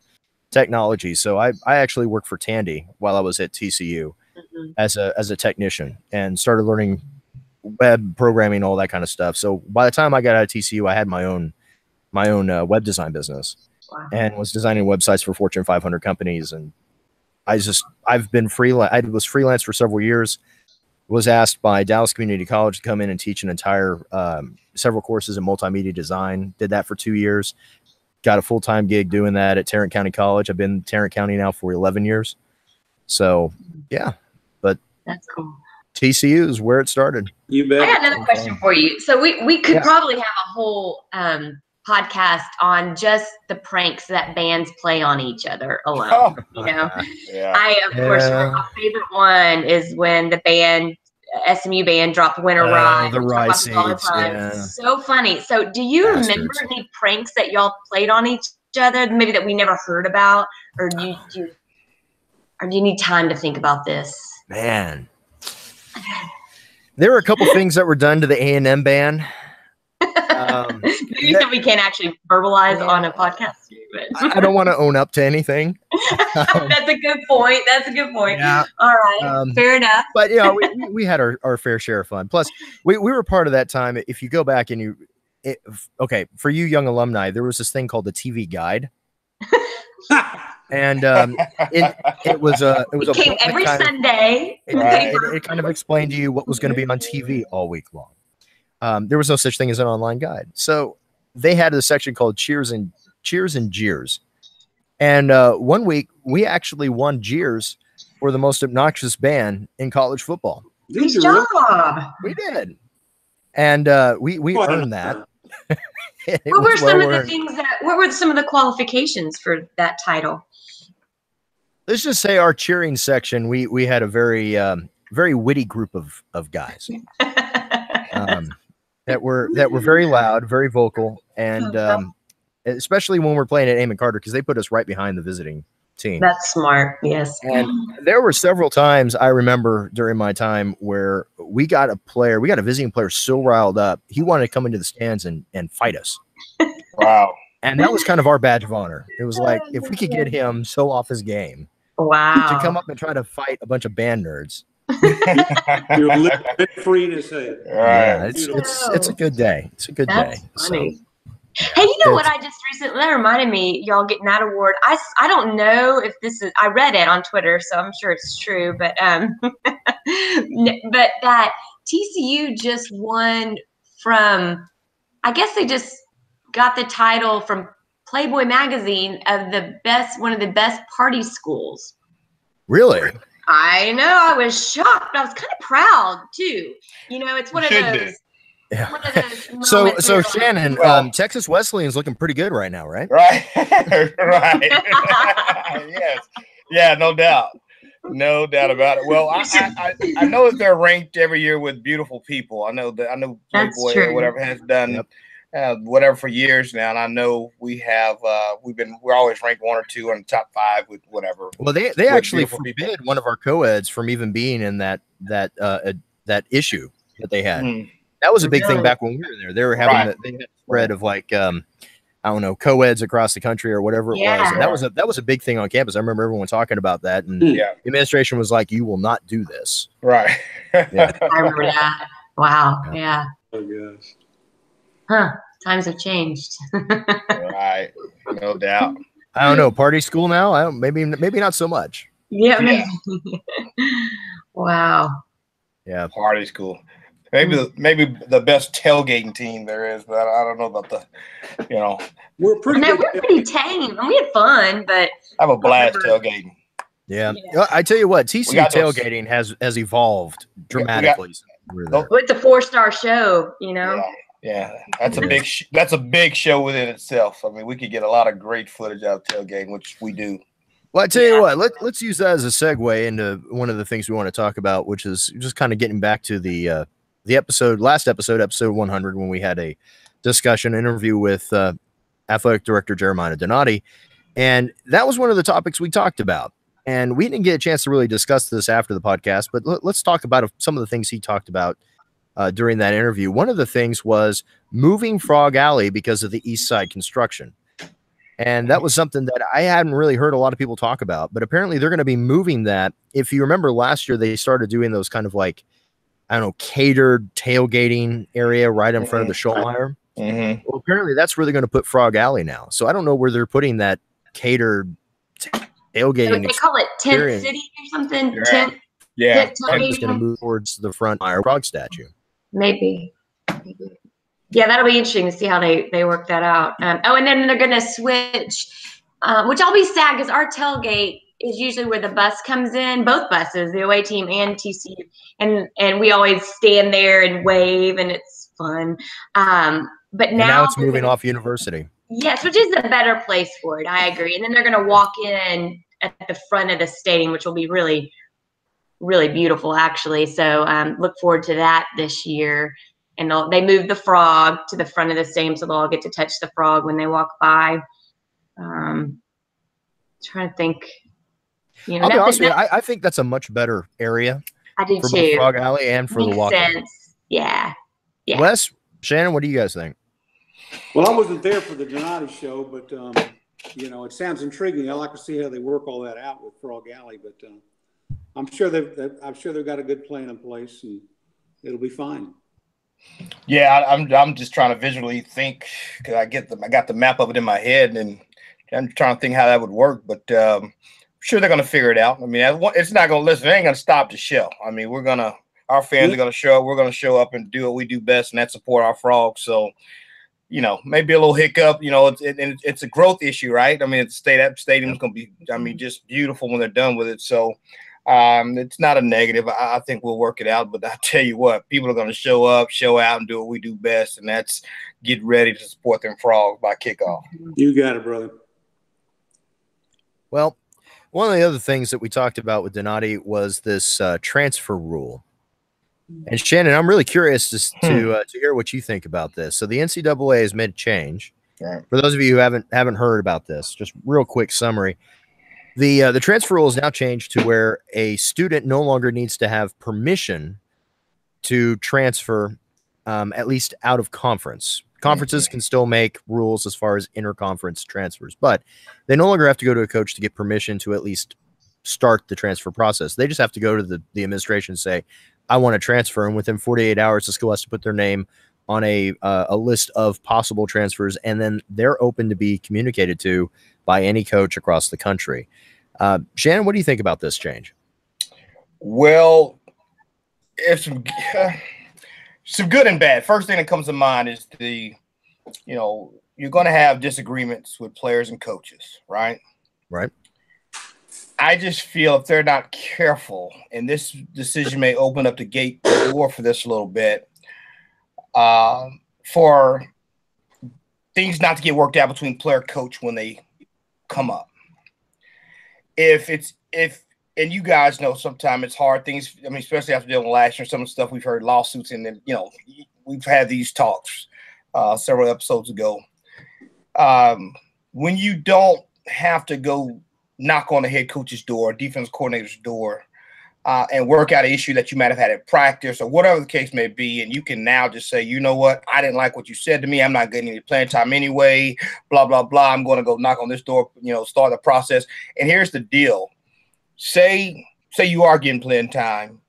technology. So I actually worked for Tandy while I was at TCU as a technician and started learning web programming, all that kind of stuff. So by the time I got out of TCU, I had my own web design business and was designing websites for Fortune 500 companies. And I've been freelance. I was freelance for several years. Was asked by Dallas Community College to come in and teach an entire several courses in multimedia design. Did that for 2 years. Got a full-time gig doing that at Tarrant County College. I've been in Tarrant County now for 11 years. So, yeah. But that's cool. TCU is where it started. You bet. I got another question for you. So we could probably have a whole podcast on just the pranks that bands play on each other alone. Of course, my favorite one is when the SMU band dropped Winter Ride. The Ride Seats. So funny. So do you remember any pranks that y'all played on each other, maybe that we never heard about? Or do you need time to think about this? Man. There were a couple things that were done to the A&M band. Maybe that we can't actually verbalize on a podcast. I don't want to own up to anything. That's a good point. Yeah. All right. Fair enough. But we had our fair share of fun. Plus, we were part of that time. If you go back and okay, for you young alumni, there was this thing called the TV Guide, and it was a came book every that Sunday. it kind of explained to you what was going to be on TV all week long. There was no such thing as an online guide, so they had a section called Cheers and Jeers, and 1 week we actually won Jeers for the most obnoxious band in college football. Good job. We did, and we earned that. What were some of the things what were some of the qualifications for that title? Let's just say our cheering section, we had a very very witty group of guys that were very loud, very vocal, and especially when we're playing at Amon Carter, because they put us right behind the visiting team. That's smart. Yes. And there were several times I remember during my time where we got a visiting player so riled up, he wanted to come into the stands and fight us. Wow. And that was kind of our badge of honor. It was like, if we could get him so off his game, to come up and try to fight a bunch of band nerds. You're a little bit free to say it. Yeah, it's a good day. It's a good day. Funny. So, hey, you know what I just recently, that reminded me, y'all getting that award. I don't know if this is, I read it on Twitter, so I'm sure it's true, but but that TCU just won from, I guess they just got the title from Playboy magazine of one of the best party schools. Really? I know. I was shocked, but I was kind of proud too. You know, it's one of those. Yeah. So Shannon, Texas Wesleyan is looking pretty good right now, right? Right. Right. Yes. Yeah, no doubt. No doubt about it. Well, I know that they're ranked every year with beautiful people. I know Playboy or whatever has done whatever for years now, and I know we're always ranked 1 or 2 in the top 5 with whatever. Well, they actually forbid one of our co-eds from even being in that issue that they had. That was a big thing back when we were there. They were having they had a spread of like I don't know, co-eds across the country or whatever it was. And that was a big thing on campus. I remember everyone talking about that, and the administration was like, "You will not do this." Right. Yeah. I remember that. Wow. Yeah. Oh gosh. Huh. Times have changed. Right. No doubt. I don't know. Party school now? Maybe not so much. Yeah. Wow. Yeah. Party school. Maybe the best tailgating team there is, but I don't know about we're pretty tame and we had fun, but I have a blast tailgating. Yeah. I tell you what, TCU tailgating has evolved dramatically. With the 4-star show, you know. Yeah, that's a big show within itself. I mean, we could get a lot of great footage out of tailgating, which we do. Well, I tell you what, let's use that as a segue into one of the things we want to talk about, which is just kind of getting back to the last episode 100, when we had a discussion interview with athletic director Jeremiah Donati, and that was one of the topics we talked about. And we didn't get a chance to really discuss this after the podcast, but let's talk about some of the things he talked about during that interview. One of the things was moving Frog Alley because of the East Side construction. And that was something that I hadn't really heard a lot of people talk about, but apparently they're going to be moving that. If you remember last year, they started doing those kind of like, I don't know, catered tailgating area right in front of the Schollmeyer. Mm-hmm. Well, apparently that's where they're going to put Frog Alley now. So I don't know where they're putting that catered tailgating. They call it Tent City or something. Yeah. I'm just going to move towards the front Frog statue. Maybe. Yeah, that'll be interesting to see how they work that out. And then they're going to switch, which I'll be sad because our tailgate is usually where the bus comes in, both buses, the away team and TCU, and we always stand there and wave, and it's fun. But now it's moving off University. Yes, which is a better place for it. I agree. And then they're going to walk in at the front of the stadium, which will be really, really beautiful, actually. So look forward to that this year. And they moved the frog to the front of the stadium, so they'll all get to touch the frog when they walk by. Trying to think. You know, I'll be honest with you, I think that's a much better area. I do for too. Both Frog Alley and for the walk. Yeah. Wes, Shannon, what do you guys think? Well, I wasn't there for the Donati show, but it sounds intriguing. I like to see how they work all that out with Frog Alley, but I'm sure they've got a good plan in place, and it'll be fine. Yeah, I'm just trying to visually think, because I got the map of it in my head, and I'm trying to think how that would work. But I'm sure they're gonna figure it out. I mean, it's not gonna listen. It ain't gonna stop the show. I mean, our fans are gonna show up. We're gonna show up and do what we do best, and that's support our frogs. So, maybe a little hiccup. It's a growth issue, right? I mean, that stadium's gonna be, I mean, just beautiful when they're done with it. So, it's not a negative. I think we'll work it out. But I tell you what, people are gonna show up, show out, and do what we do best, and that's get ready to support them frogs by kickoff. You got it, brother. Well, one of the other things that we talked about with Donati was this transfer rule. And Shannon, I'm really curious to hear what you think about this. So the NCAA has made a change. Right. For those of you who haven't heard about this, just real quick summary. The transfer rule is now changed to where a student no longer needs to have permission to transfer, at least out of conference. Conferences can still make rules as far as interconference transfers, but they no longer have to go to a coach to get permission to at least start the transfer process. They just have to go to the administration and say, I want to transfer, and within 48 hours, the school has to put their name on a list of possible transfers, and then they're open to be communicated to by any coach across the country. Shannon, what do you think about this change? Well, it's some good and bad. First thing that comes to mind is you're going to have disagreements with players and coaches, right? Right. I just feel if they're not careful, and this decision may open up the door for this a little bit, for things not to get worked out between player coach when they come up. And you guys know sometimes it's hard things. I mean, especially after dealing with last year, some of the stuff we've heard lawsuits, and then we've had these talks several episodes ago. When you don't have to go knock on the head coach's door, defense coordinator's door, and work out an issue that you might have had at practice or whatever the case may be, and you can now just say, you know what, I didn't like what you said to me. I'm not getting any playing time anyway, blah, blah, blah. I'm going to go knock on this door, start the process. And here's the deal. Say you are getting playing time.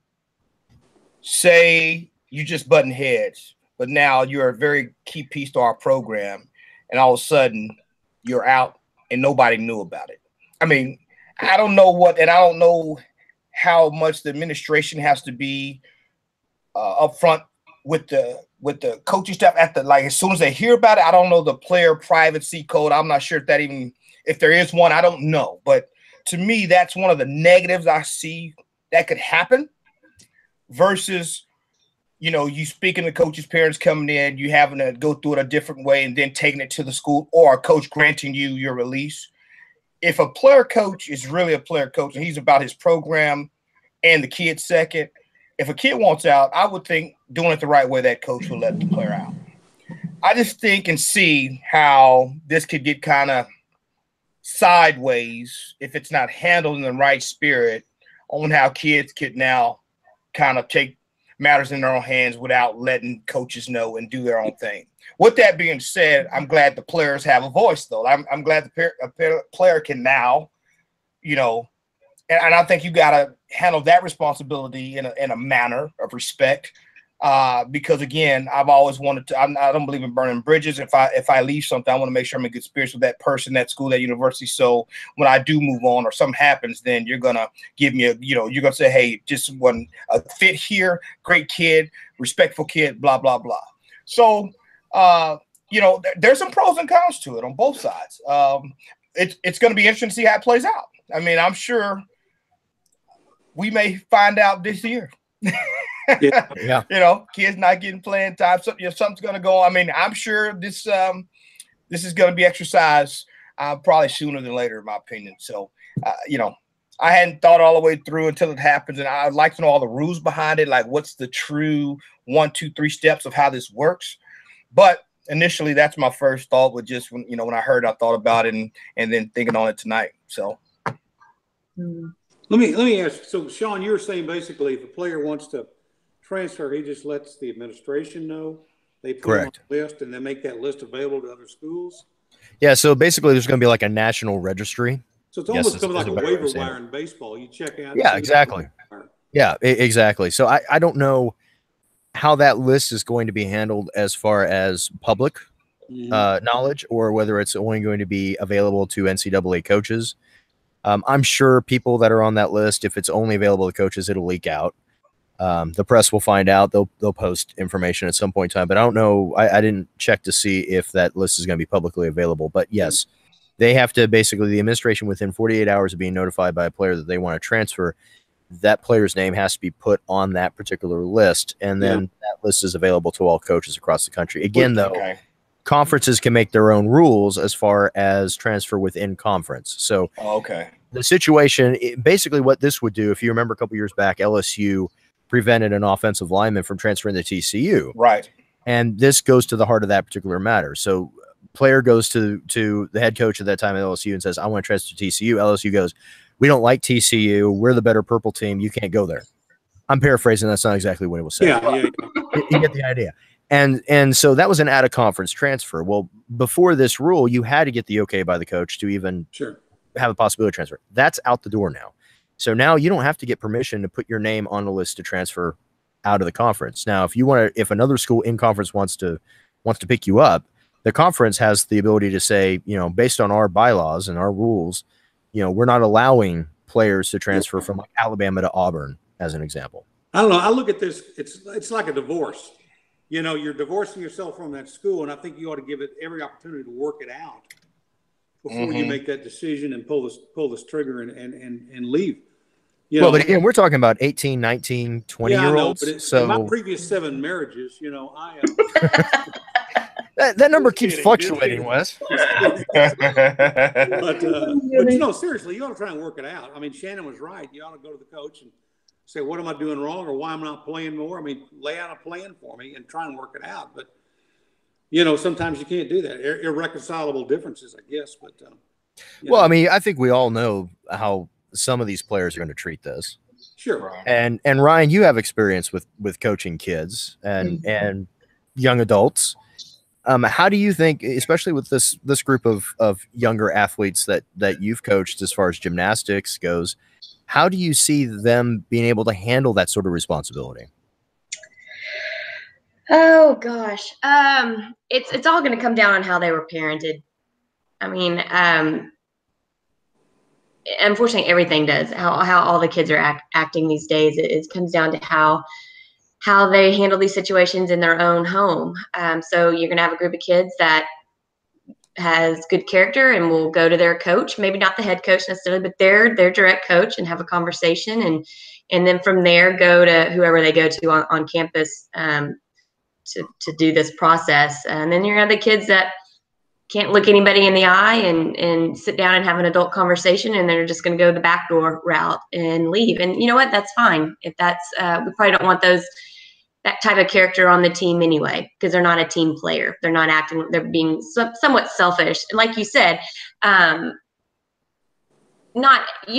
Say you just button heads, but now you're a very key piece to our program, and all of a sudden you're out and nobody knew about it. I mean, I don't know how much the administration has to be upfront with the coaching staff as soon as they hear about it. I don't know the player privacy code. I'm not sure if there is one. I don't know, but to me, that's one of the negatives I see that could happen. Versus, you speaking to coaches' parents coming in, you having to go through it a different way, and then taking it to the school, or a coach granting you your release. If a player coach is really a player coach and he's about his program and the kid second, if a kid wants out, I would think doing it the right way, that coach will let the player out. I just think and see how this could get kind of sideways if it's not handled in the right spirit on how kids could now kind of take matters in their own hands without letting coaches know and do their own thing. With that being said, I'm glad the players have a voice, though. I'm glad the player can now, and I think you got to handle that responsibility in a manner of respect, because again, I've always wanted to. I don't believe in burning bridges. If I leave something, I want to make sure I'm in good spirits with that person, that school, that university. So when I do move on or something happens, then you're gonna give me you're gonna say, hey, just one a fit here, great kid, respectful kid, blah blah blah. So. There's some pros and cons to it on both sides. It's going to be interesting to see how it plays out. I mean, I'm sure we may find out this year. Yeah. Kids not getting playing time. Something's going to go on. I mean, I'm sure this is going to be exercised probably sooner than later, in my opinion. So, I hadn't thought all the way through until it happens, and I'd like to know all the rules behind it, like what's the true 1, 2, 3 steps of how this works. But initially, that's my first thought. With just when I heard, I thought about it, and then thinking on it tonight. So, let me ask. So, Sean, you were saying basically, if a player wants to transfer, he just lets the administration know. They put him on the list, and then make that list available to other schools. Yeah. So basically, there's going to be like a national registry. So it's almost coming like a waiver wire in baseball. You check out. Yeah, exactly. Yeah, exactly. So I don't know. how that list is going to be handled as far as public knowledge, or whether it's only going to be available to NCAA coaches. I'm sure people that are on that list, if it's only available to coaches, it'll leak out. The press will find out. They'll post information at some point in time, but I don't know. I didn't check to see if that list is going to be publicly available. But yes, they have to basically, the administration within 48 hours of being notified by a player that they want to transfer, that player's name has to be put on that particular list, and then that list is available to all coaches across the country. Again, though, conferences can make their own rules as far as transfer within conference. So the situation, basically what this would do, if you remember a couple years back, LSU prevented an offensive lineman from transferring to TCU. Right. And this goes to the heart of that particular matter. So player goes to the head coach at that time at LSU and says, I want to transfer to TCU. LSU goes, we don't like TCU. We're the better purple team. You can't go there. I'm paraphrasing. That's not exactly what it was saying. Yeah. You get the idea. And so that was an out of conference transfer. Well, before this rule, you had to get the okay by the coach to even have a possibility of transfer. That's out the door now. So now you don't have to get permission to put your name on the list to transfer out of the conference. Now, if you want to, if another school in conference wants to pick you up, the conference has the ability to say, you know, based on our bylaws and our rules, you know, we're not allowing players to transfer from like Alabama to Auburn, as an example. I don't know. I look at this. It's like a divorce. You know, you're divorcing yourself from that school, and I think you ought to give it every opportunity to work it out before you make that decision and pull this trigger and leave. You know, but again, we're talking about 18, 19, 20-year-olds. But so in my previous 7 marriages, you know, that number keeps fluctuating, Wes. but you know, seriously, you ought to try and work it out. I mean, Shannon was right. You ought to go to the coach and say, what am I doing wrong, or why am I not playing more? I mean, lay out a plan for me and try and work it out. But, you know, sometimes you can't do that. Irreconcilable differences, I guess. But well, I mean, I think we all know how some of these players are going to treat this. Sure. And Ryan, you have experience with coaching kids and young adults. How do you think, especially with this group of younger athletes that you've coached as far as gymnastics goes, how do you see them being able to handle that sort of responsibility? Oh gosh. It's all going to come down on how they were parented. I mean, unfortunately, everything does. How all the kids are acting these days. It comes down to how they handle these situations in their own home. So you're going to have a group of kids that has good character and will go to their coach, maybe not the head coach necessarily, but their direct coach, and have a conversation, and then from there go to whoever they go to on campus to do this process. And then you're going to have the kids that can't look anybody in the eye and sit down and have an adult conversation, and they're just going to go the backdoor route and leave. And you know what? That's fine. If that's we probably don't want that type of character on the team anyway, because they're not a team player. They're not acting. They're being somewhat selfish. And like you said, you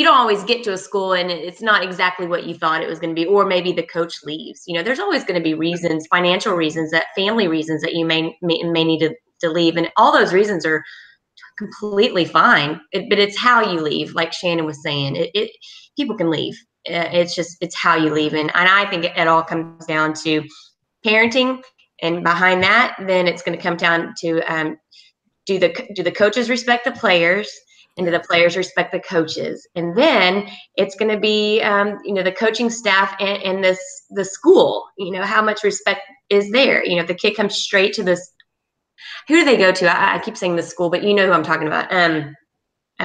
don't always get to a school and it's not exactly what you thought it was going to be, or maybe the coach leaves. You know, there's always going to be reasons, financial reasons, family reasons that you may need to leave, and all those reasons are completely fine. But it's how you leave, like Shannon was saying. People can leave. It's how you leave, and I think it all comes down to parenting, and behind that, then it's going to come down to do the coaches respect the players, and do the players respect the coaches, and then it's going to be the coaching staff and the school. You know, how much respect is there? You know, if the kid comes straight to this, who do they go to? I keep saying the school, but you know who I'm talking about. I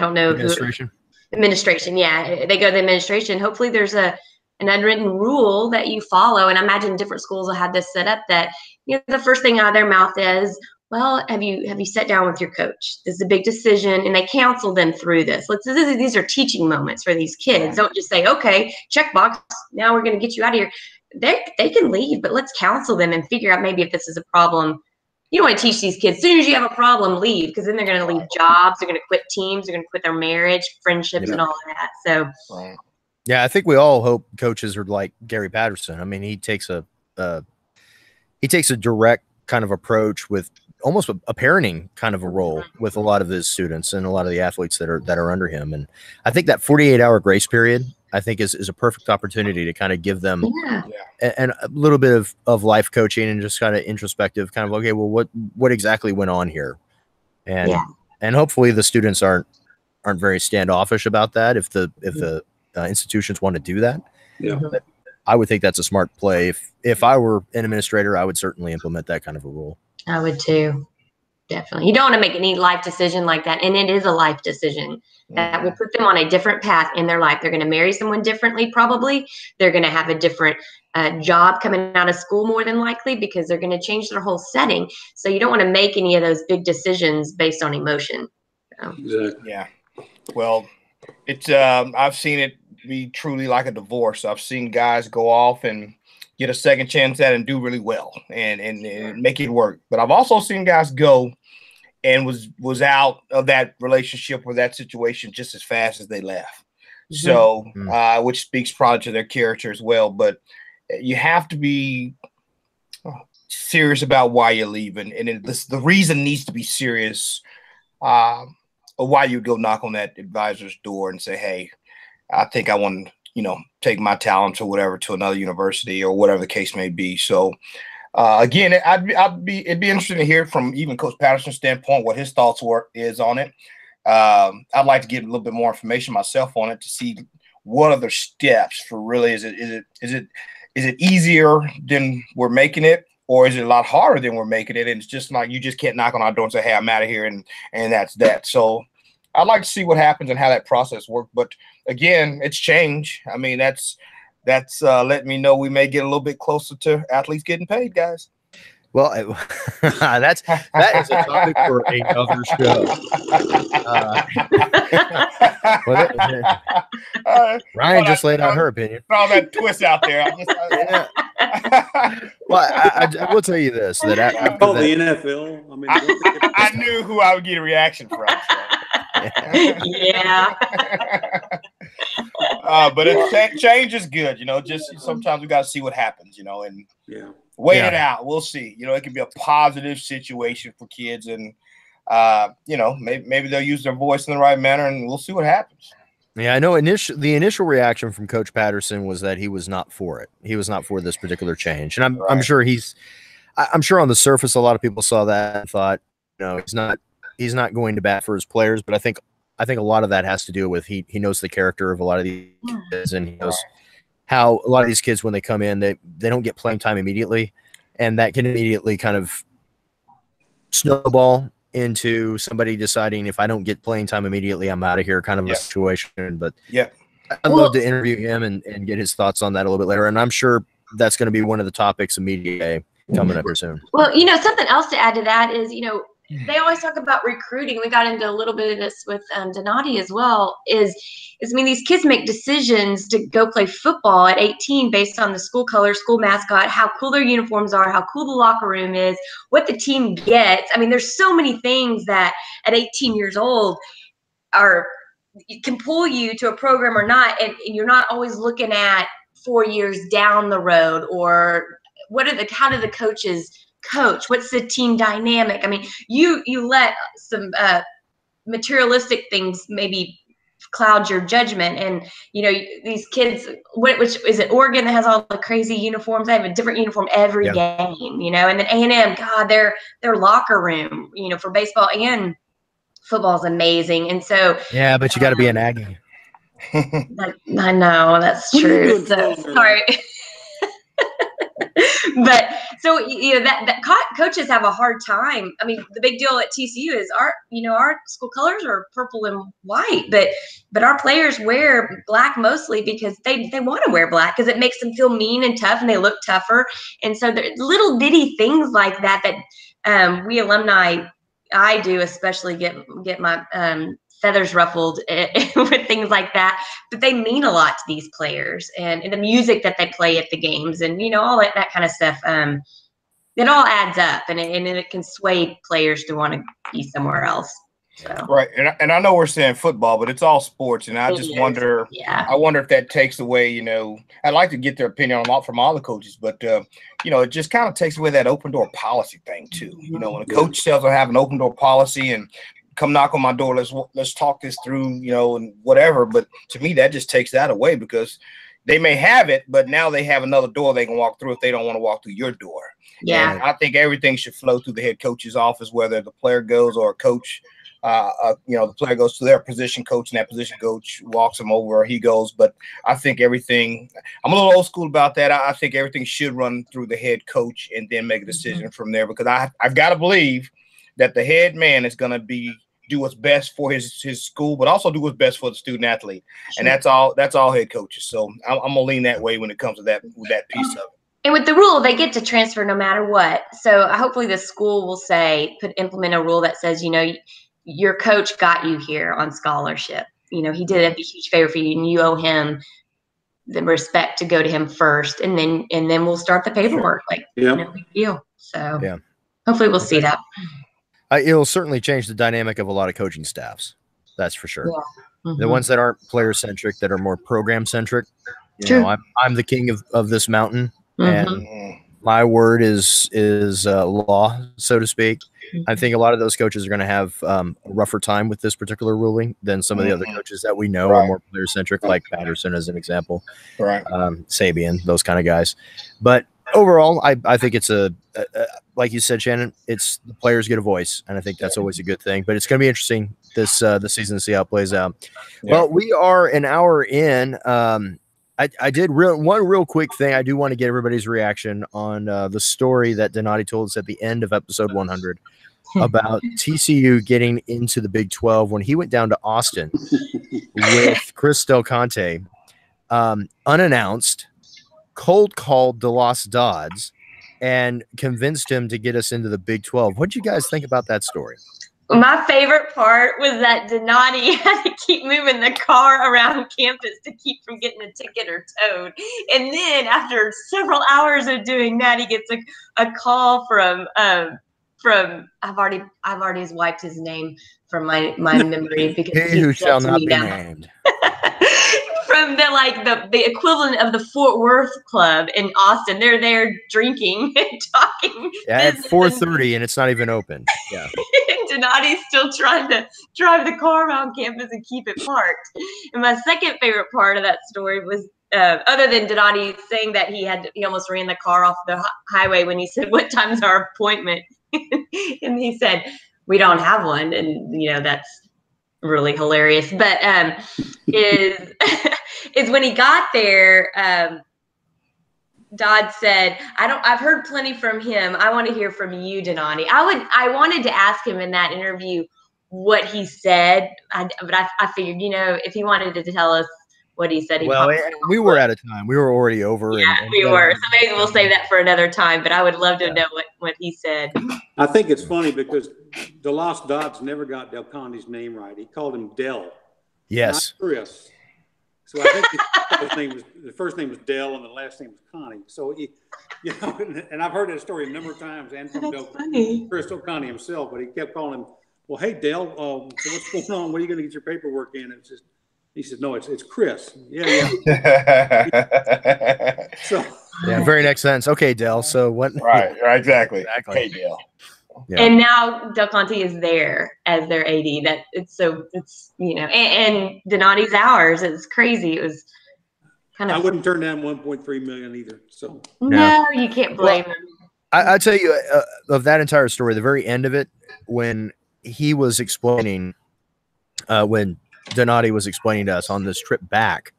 don't know administration. Administration, yeah, they go to the administration. Hopefully there's an unwritten rule that you follow, and I imagine different schools will have this set up that, you know, the first thing out of their mouth is, well, have you sat down with your coach? This is a big decision, and they counsel them through this. These are teaching moments for these kids. Don't just say, okay, check box, now we're going to get you out of here. They can leave, but let's counsel them and figure out maybe if this is a problem. You don't want to teach these kids, as soon as you have a problem, leave, because then they're going to leave jobs, they're going to quit teams, they're going to quit their marriage, friendships, and all of that. So, yeah, I think we all hope coaches are like Gary Patterson. I mean, he takes a direct kind of approach with almost a parenting kind of a role with a lot of his students and a lot of the athletes that are under him. And I think that 48-hour grace period I think is a perfect opportunity to kind of give them Yeah. and a little bit of life coaching and just kind of introspective, kind of, okay, well, what exactly went on here? And and hopefully the students aren't very standoffish about that if the institutions want to do that. Yeah. But I would think that's a smart play. If I were an administrator, I would certainly implement that kind of a rule. I would too. Definitely. You don't want to make any life decision like that. And it is a life decision that will put them on a different path in their life. They're going to marry someone differently, probably. They're going to have a different job coming out of school, more than likely, because they're going to change their whole setting. So you don't want to make any of those big decisions based on emotion. So. Exactly. Yeah. Well, it's I've seen it be truly like a divorce. I've seen guys go off and get a second chance at it and do really well and make it work. But I've also seen guys go and was out of that relationship or that situation just as fast as they left. So, which speaks probably to their character as well. But you have to be serious about why you're leaving. And the reason needs to be serious. Or why you go knock on that advisor's door and say, hey, I think I want to, take my talents or whatever to another university or whatever the case may be. So, again, it'd be interesting to hear from even Coach Patterson's standpoint what his thoughts is on it. I'd like to get a little bit more information myself on it to see what other steps for really is it easier than we're making it, or is it a lot harder than we're making it? And it's just like you just can't knock on our door and say, hey, I'm out of here, and that's that. So I'd like to see what happens and how that process works. But again, it's change. I mean, that's letting me know we may get a little bit closer to athletes getting paid, guys. Well, that is a topic for another show. Ryan just laid out her opinion. All that twist out there. Well, I will tell you this: that after the NFL. I mean, I knew who I would get a reaction from. So. Yeah. But change is good, just sometimes we got to see what happens, and wait it out. We'll see. It can be a positive situation for kids, and maybe they'll use their voice in the right manner, and we'll see what happens. Yeah, I know the initial reaction from Coach Patterson was that he was not for it. He was not for this particular change. And I'm sure I'm sure on the surface a lot of people saw that and thought, he's not going to bat for his players, but I think a lot of that has to do with he knows the character of a lot of these kids, and he knows how a lot of these kids, when they come in, they don't get playing time immediately, and that can immediately kind of snowball into somebody deciding, if I don't get playing time immediately, I'm out of here, kind of a situation. But I'd love to interview him and get his thoughts on that a little bit later, and I'm sure that's going to be one of the topics of media day coming up here soon. Well, something else to add to that is, they always talk about recruiting. We got into a little bit of this with Donati as well. These kids make decisions to go play football at 18 based on the school color, school mascot, how cool their uniforms are, how cool the locker room is, what the team gets. There's so many things that at 18 years old can pull you to a program or not, and you're not always looking at 4 years down the road, or how do the coaches coach, what's the team dynamic. You let some materialistic things maybe cloud your judgment, and these kids, which is it, Oregon, that has all the crazy uniforms. They have a different uniform every game, and then A&M, God, their locker room, for baseball and football is amazing. And so but you got to be an Aggie. I know, that's true. So, sorry. But so that coaches have a hard time. The big deal at TCU is our school colors are purple and white, but our players wear black mostly because they want to wear black because it makes them feel mean and tough, and they look tougher. And so there little bitty things like that we alumni, I do especially get my feathers ruffled with things like that, but they mean a lot to these players, and the music that they play at the games, and all that kind of stuff. It all adds up, and it can sway players to want to be somewhere else. So. Right, and I know we're saying football, but it's all sports, and I just wonder. Yeah. I wonder if that takes away. I'd like to get their opinion on from all the coaches, but it just kind of takes away that open door policy thing too. When a coach says I have an open door policy and come knock on my door. Let's talk this through, you know, and whatever. But to me, that just takes that away, because they may have it, but now they have another door they can walk through if they don't want to walk through your door. Yeah. And I think everything should flow through the head coach's office, whether the player goes or a coach. You know, the player goes to their position coach, and that position coach walks him over, or he goes. But I think everything, I'm a little old school about that. I think everything should run through the head coach and then make a decision from there, because I've got to believe that the head man is going to do what's best for his school, but also do what's best for the student athlete. Sure. And that's all head coaches. So I'm going to lean that way when it comes to that piece of it. And with the rule, they get to transfer no matter what. So hopefully the school will implement a rule that says, you know, your coach got you here on scholarship. You know, he did a huge favor for you, and you owe him the respect to go to him first, and then we'll start the paperwork. Sure. Like, no big deal. So hopefully we'll see that. It'll certainly change the dynamic of a lot of coaching staffs. That's for sure. Yeah. The ones that aren't player centric, that are more program centric. You know, I'm the king of this mountain, and my word is law, so to speak. I think a lot of those coaches are going to have a rougher time with this particular ruling than some of the other coaches that we know are more player centric, like Patterson as an example, Sabian, those kind of guys. But overall, I think it's like you said, Shannon, it's the players get a voice, and I think that's always a good thing. But it's going to be interesting this season to see how it plays out. Yeah. Well, we are an hour in. I did one real quick thing. I do want to get everybody's reaction on the story that Donati told us at the end of episode 100 about TCU getting into the Big 12 when he went down to Austin with Chris Del Conte, unannounced, cold called DeLoss Dodds, and convinced him to get us into the Big 12. What did you guys think about that story? My favorite part was that Donati had to keep moving the car around campus to keep from getting a ticket or towed. And then after several hours of doing that, he gets a call from I've already wiped his name from my memory because he who shall not be named. From the equivalent of the Fort Worth Club in Austin. They're there drinking and talking. Yeah, at 4:30 and it's not even open. Yeah. And Donati's still trying to drive the car around campus and keep it parked. And my second favorite part of that story was, other than Donati saying that he almost ran the car off the highway when he said, "What time's our appointment?" And he said, "We don't have one." And you know, that's really hilarious. But is when he got there, Dodd said, I've heard plenty from him. I want to hear from you, Donati. I wanted to ask him in that interview what he said, but I figured, you know, if he wanted to tell us what he said, we were out of time. We were already over. Yeah, we were. So maybe we'll save that for another time. But I would love to know what he said. I think it's funny because DeLoss Dodds never got Del Conte's name right. He called him Del. Yes. Not Chris. So I think the first name was Del and the last name was Connie. So and I've heard that story a number of times, and from Chris Del Conte himself. But he kept calling him, "Well, hey Del, so what's going on? When are you going to get your paperwork in?" It's just, he said, "No, it's Chris." Yeah. So yeah, very next sentence. Okay, Del. So what? Right, exactly. Hey, Del. Yeah. And now Del Conte is there as their AD. It's you know, and Donati's ours. It's crazy. It was kind of. I wouldn't turn down 1.3 million either. So no, you can't blame him. I tell you, of that entire story, the very end of it, when he was explaining, when Donati was explaining to us on this trip back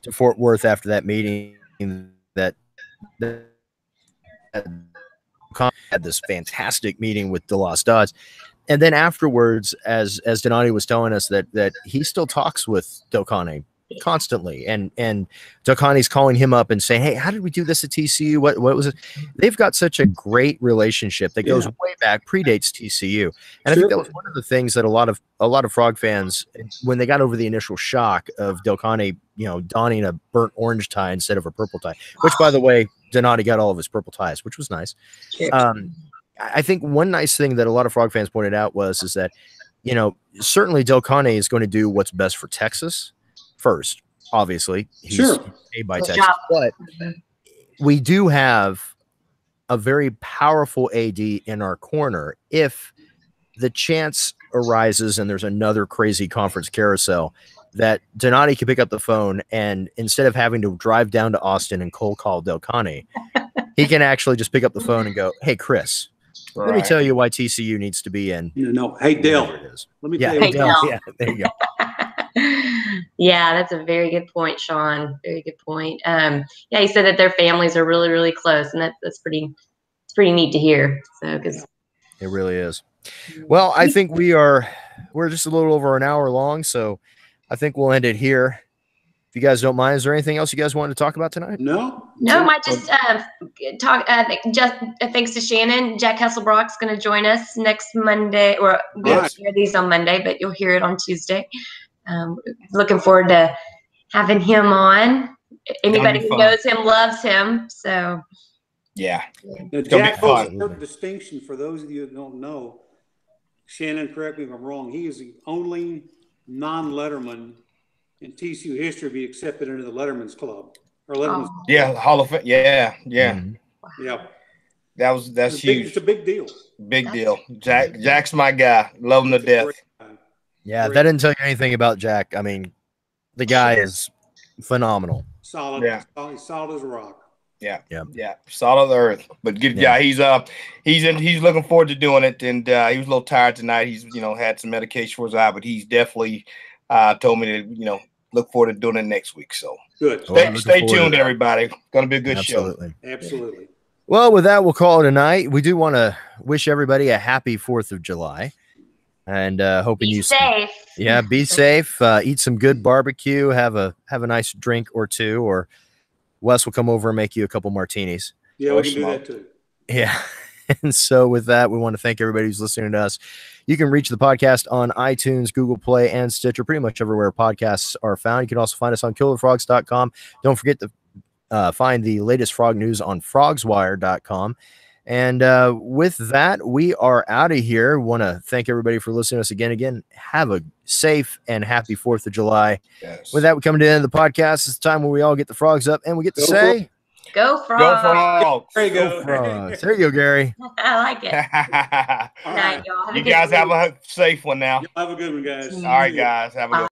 to Fort Worth after that meeting, that had this fantastic meeting with DeLoss Dodds, and then afterwards, as Donati was telling us that he still talks with Del Conte constantly, and Del Conte's calling him up and saying, "Hey, how did we do this at TCU? What was it?" They've got such a great relationship that goes way back, predates TCU, and I think that was one of the things that a lot of Frog fans, when they got over the initial shock of Del Conte, you know, donning a burnt orange tie instead of a purple tie, which, by the way, Donati got all of his purple ties, which was nice. I think one nice thing that a lot of Frog fans pointed out is that, you know, certainly Del Conte is going to do what's best for Texas first. Obviously, he's paid by Texas, but we do have a very powerful AD in our corner if the chance arises, and there's another crazy conference carousel, that Donati can pick up the phone, and instead of having to drive down to Austin and cold call Del Conte, he can actually just pick up the phone and go, "Hey, Chris, let me tell you why TCU needs to be in." No, hey, Dale, let me tell you. Hey, Del. Yeah, there you go. Yeah, that's a very good point, Sean. Very good point. Yeah, he said that their families are really, really close, and that's pretty neat to hear. So, because it really is. Well, I think we're just a little over an hour long, so I think we'll end it here. If you guys don't mind, is there anything else you guys wanted to talk about tonight? No, might just talk. Just thanks to Shannon, Jack Hasselbrock's going to join us next Monday, or we don't hear these on Monday, but you'll hear it on Tuesday. Looking forward to having him on. Anybody who knows him loves him. So yeah, Jack holds a certain distinction. For those of you that don't know, Shannon, correct me if I'm wrong, he is the only non-Letterman in TCU history to be accepted into the Letterman's Club. Or Letterman's Club. Yeah, Hall of Fame. Yeah. Mm-hmm. Yeah. That's huge. It's a big deal. Big deal. Jack's my guy. Love him to death. Yeah, that didn't tell you anything about Jack. I mean, the guy is phenomenal. Solid. Yeah. He's solid as a rock. Yeah. Solid earth. But good guy. He's looking forward to doing it. And he was a little tired tonight. He's had some medication for his eye, but he's definitely told me to look forward to doing it next week. So good. Stay tuned, everybody. Gonna be a good show. Absolutely. Well, with that, we'll call it a night. We do want to wish everybody a happy 4th of July. And hoping you safe. Yeah, be safe. Eat some good barbecue. Have a nice drink or two, or Wes will come over and make you a couple martinis. Yeah, we can do that too. Yeah. And so with that, we want to thank everybody who's listening to us. You can reach the podcast on iTunes, Google Play, and Stitcher, pretty much everywhere podcasts are found. You can also find us on KillerFrogs.com. Don't forget to find the latest frog news on FrogsWire.com. And with that, we are out of here. Want to thank everybody for listening to us again. Have a safe and happy 4th of July. Yes. With that, we come to the end of the podcast. It's time when we all get the frogs up and we get to say, "Go Frogs!" Go Frogs! There you go. Frogs. There you go, Gary. I like it. All right, y'all. You guys have a safe one now. Have a good one, guys. All right, guys. Have a good one.